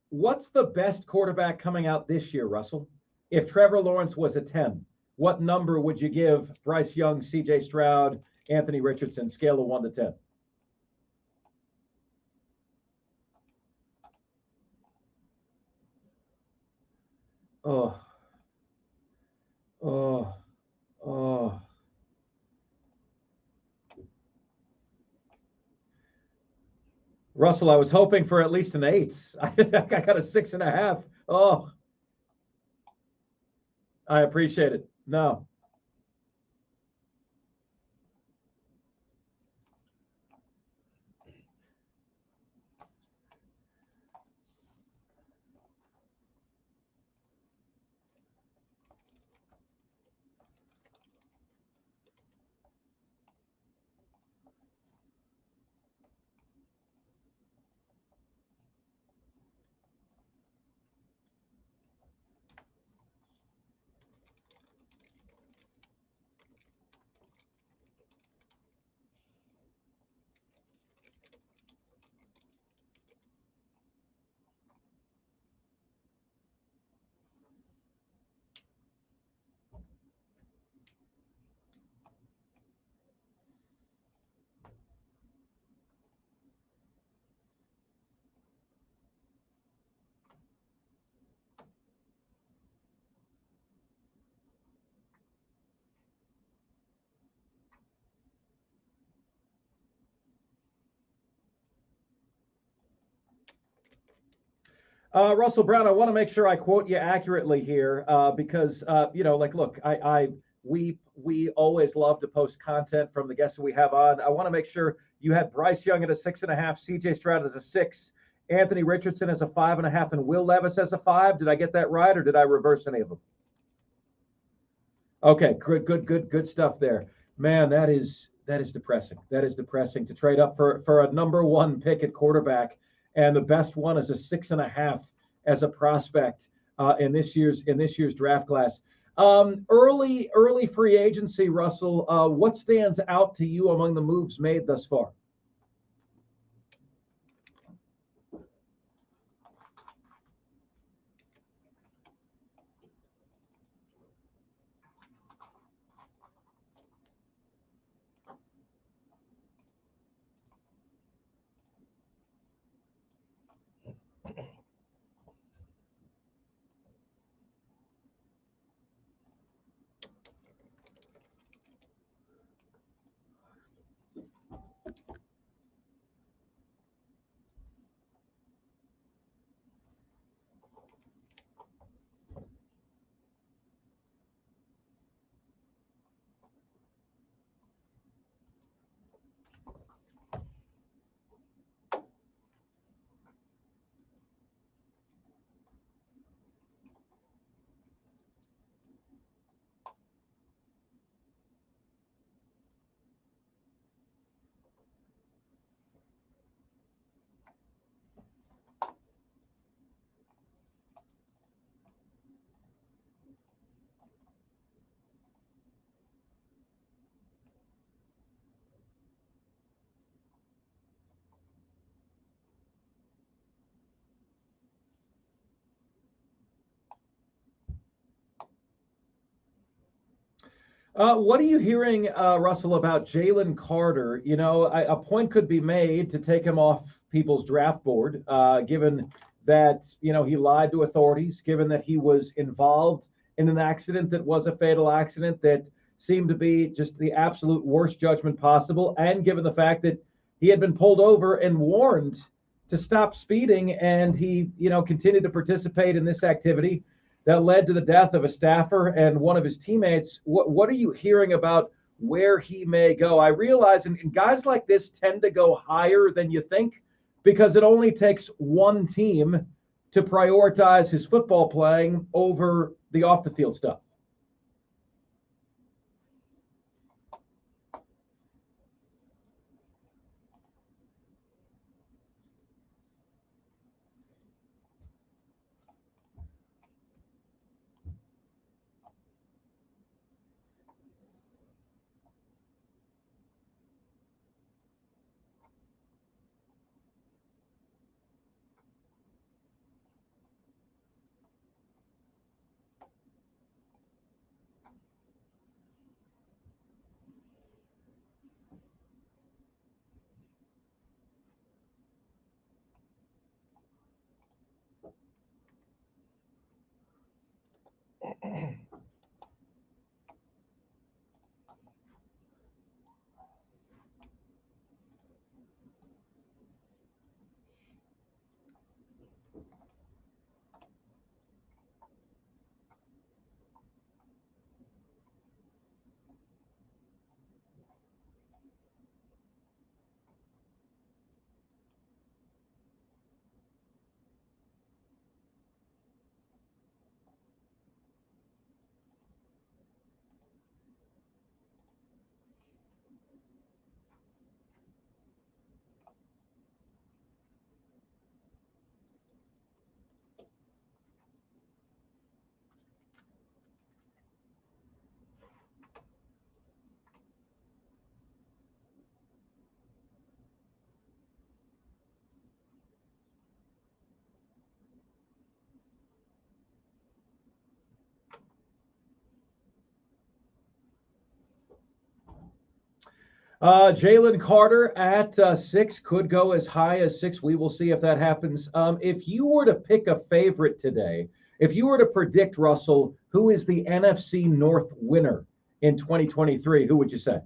what's the best quarterback coming out this year, Russell? If Trevor Lawrence was a 10, what number would you give Bryce Young, CJ Stroud, Anthony Richardson, scale of 1 to 10? Oh. Russell, I was hoping for at least an 8. I got a 6.5. Oh, I appreciate it. No. Russell Brown, I want to make sure I quote you accurately here because look, we always love to post content from the guests that we have on. I want to make sure you had Bryce Young at a 6.5, C.J. Stroud as a 6, Anthony Richardson as a 5.5, and Will Levis as a 5. Did I get that right, or did I reverse any of them? Okay, good stuff there, man. That is depressing. That is depressing to trade up for a number 1 pick at quarterback, and the best one is a 6.5 as a prospect in this year's draft class. Early free agency, Russell. What stands out to you among the moves made thus far? What are you hearing, Russell, about Jalen Carter? You know, a point could be made to take him off people's draft board, given that, you know, he lied to authorities, given that he was involved in an accident that was a fatal accident that seemed to be just the absolute worst judgment possible, and given the fact that he had been pulled over and warned to stop speeding, and he, you know, continued to participate in this activity that led to the death of a staffer and one of his teammates. What are you hearing about where he may go? I realize and guys like this tend to go higher than you think because it only takes one team to prioritize his football playing over the off the field stuff. Jalen Carter at 6 could go as high as 6. We will see if that happens. If you were to pick a favorite today, if you were to predict, Russell, who is the NFC North winner in 2023, who would you say?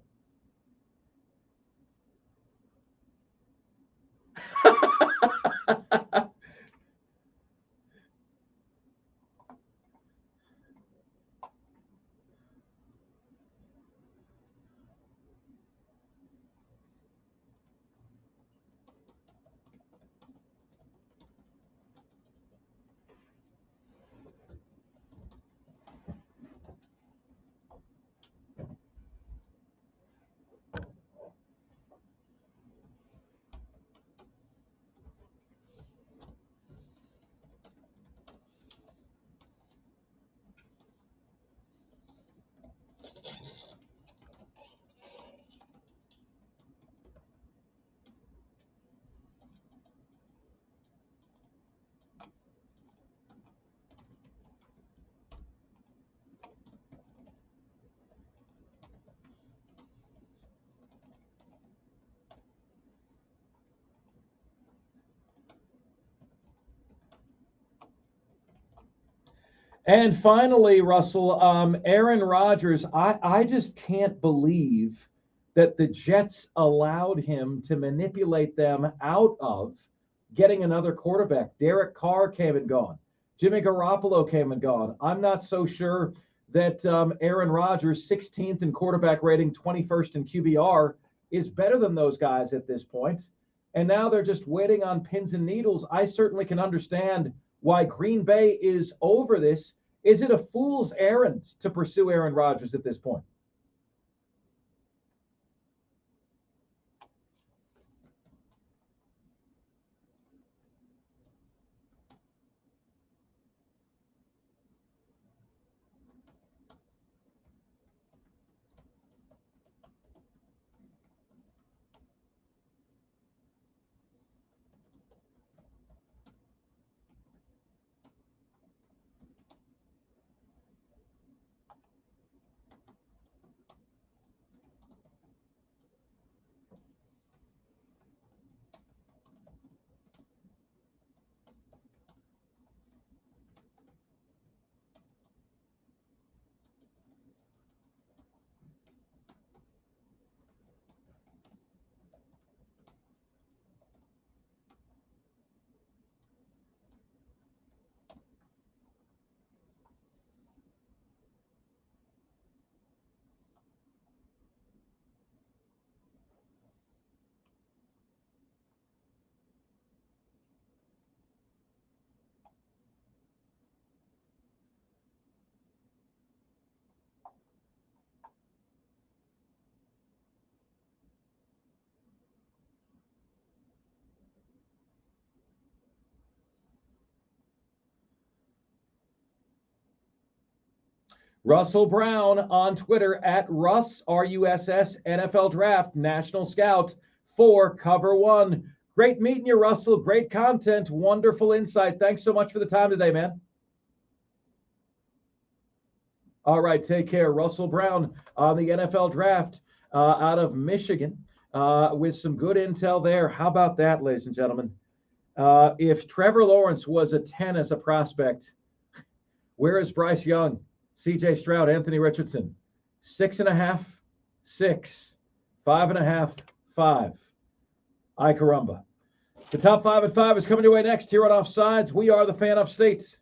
And finally, Russell, Aaron Rodgers, I just can't believe that the Jets allowed him to manipulate them out of getting another quarterback. Derek Carr came and gone. Jimmy Garoppolo came and gone. I'm not so sure that Aaron Rodgers, 16th in quarterback rating, 21st in QBR, is better than those guys at this point. And now they're just waiting on pins and needles. I certainly can understand why Green Bay is over this. Is it a fool's errand to pursue Aaron Rodgers at this point? Russell Brown on Twitter at Russ, R-U-S-S, NFL Draft, National Scout for Cover One. Great meeting you, Russell. Great content. Wonderful insight. Thanks so much for the time today, man. All right, take care. Russell Brown on the NFL Draft out of Michigan with some good intel there. How about that, ladies and gentlemen? If Trevor Lawrence was a 10 as a prospect, where is Bryce Young? C.J. Stroud, Anthony Richardson, 6.5, 6, 5.5, 5. Ay caramba. The top 5 at 5 is coming your way next here on Offsides. We are the Fan Upstate.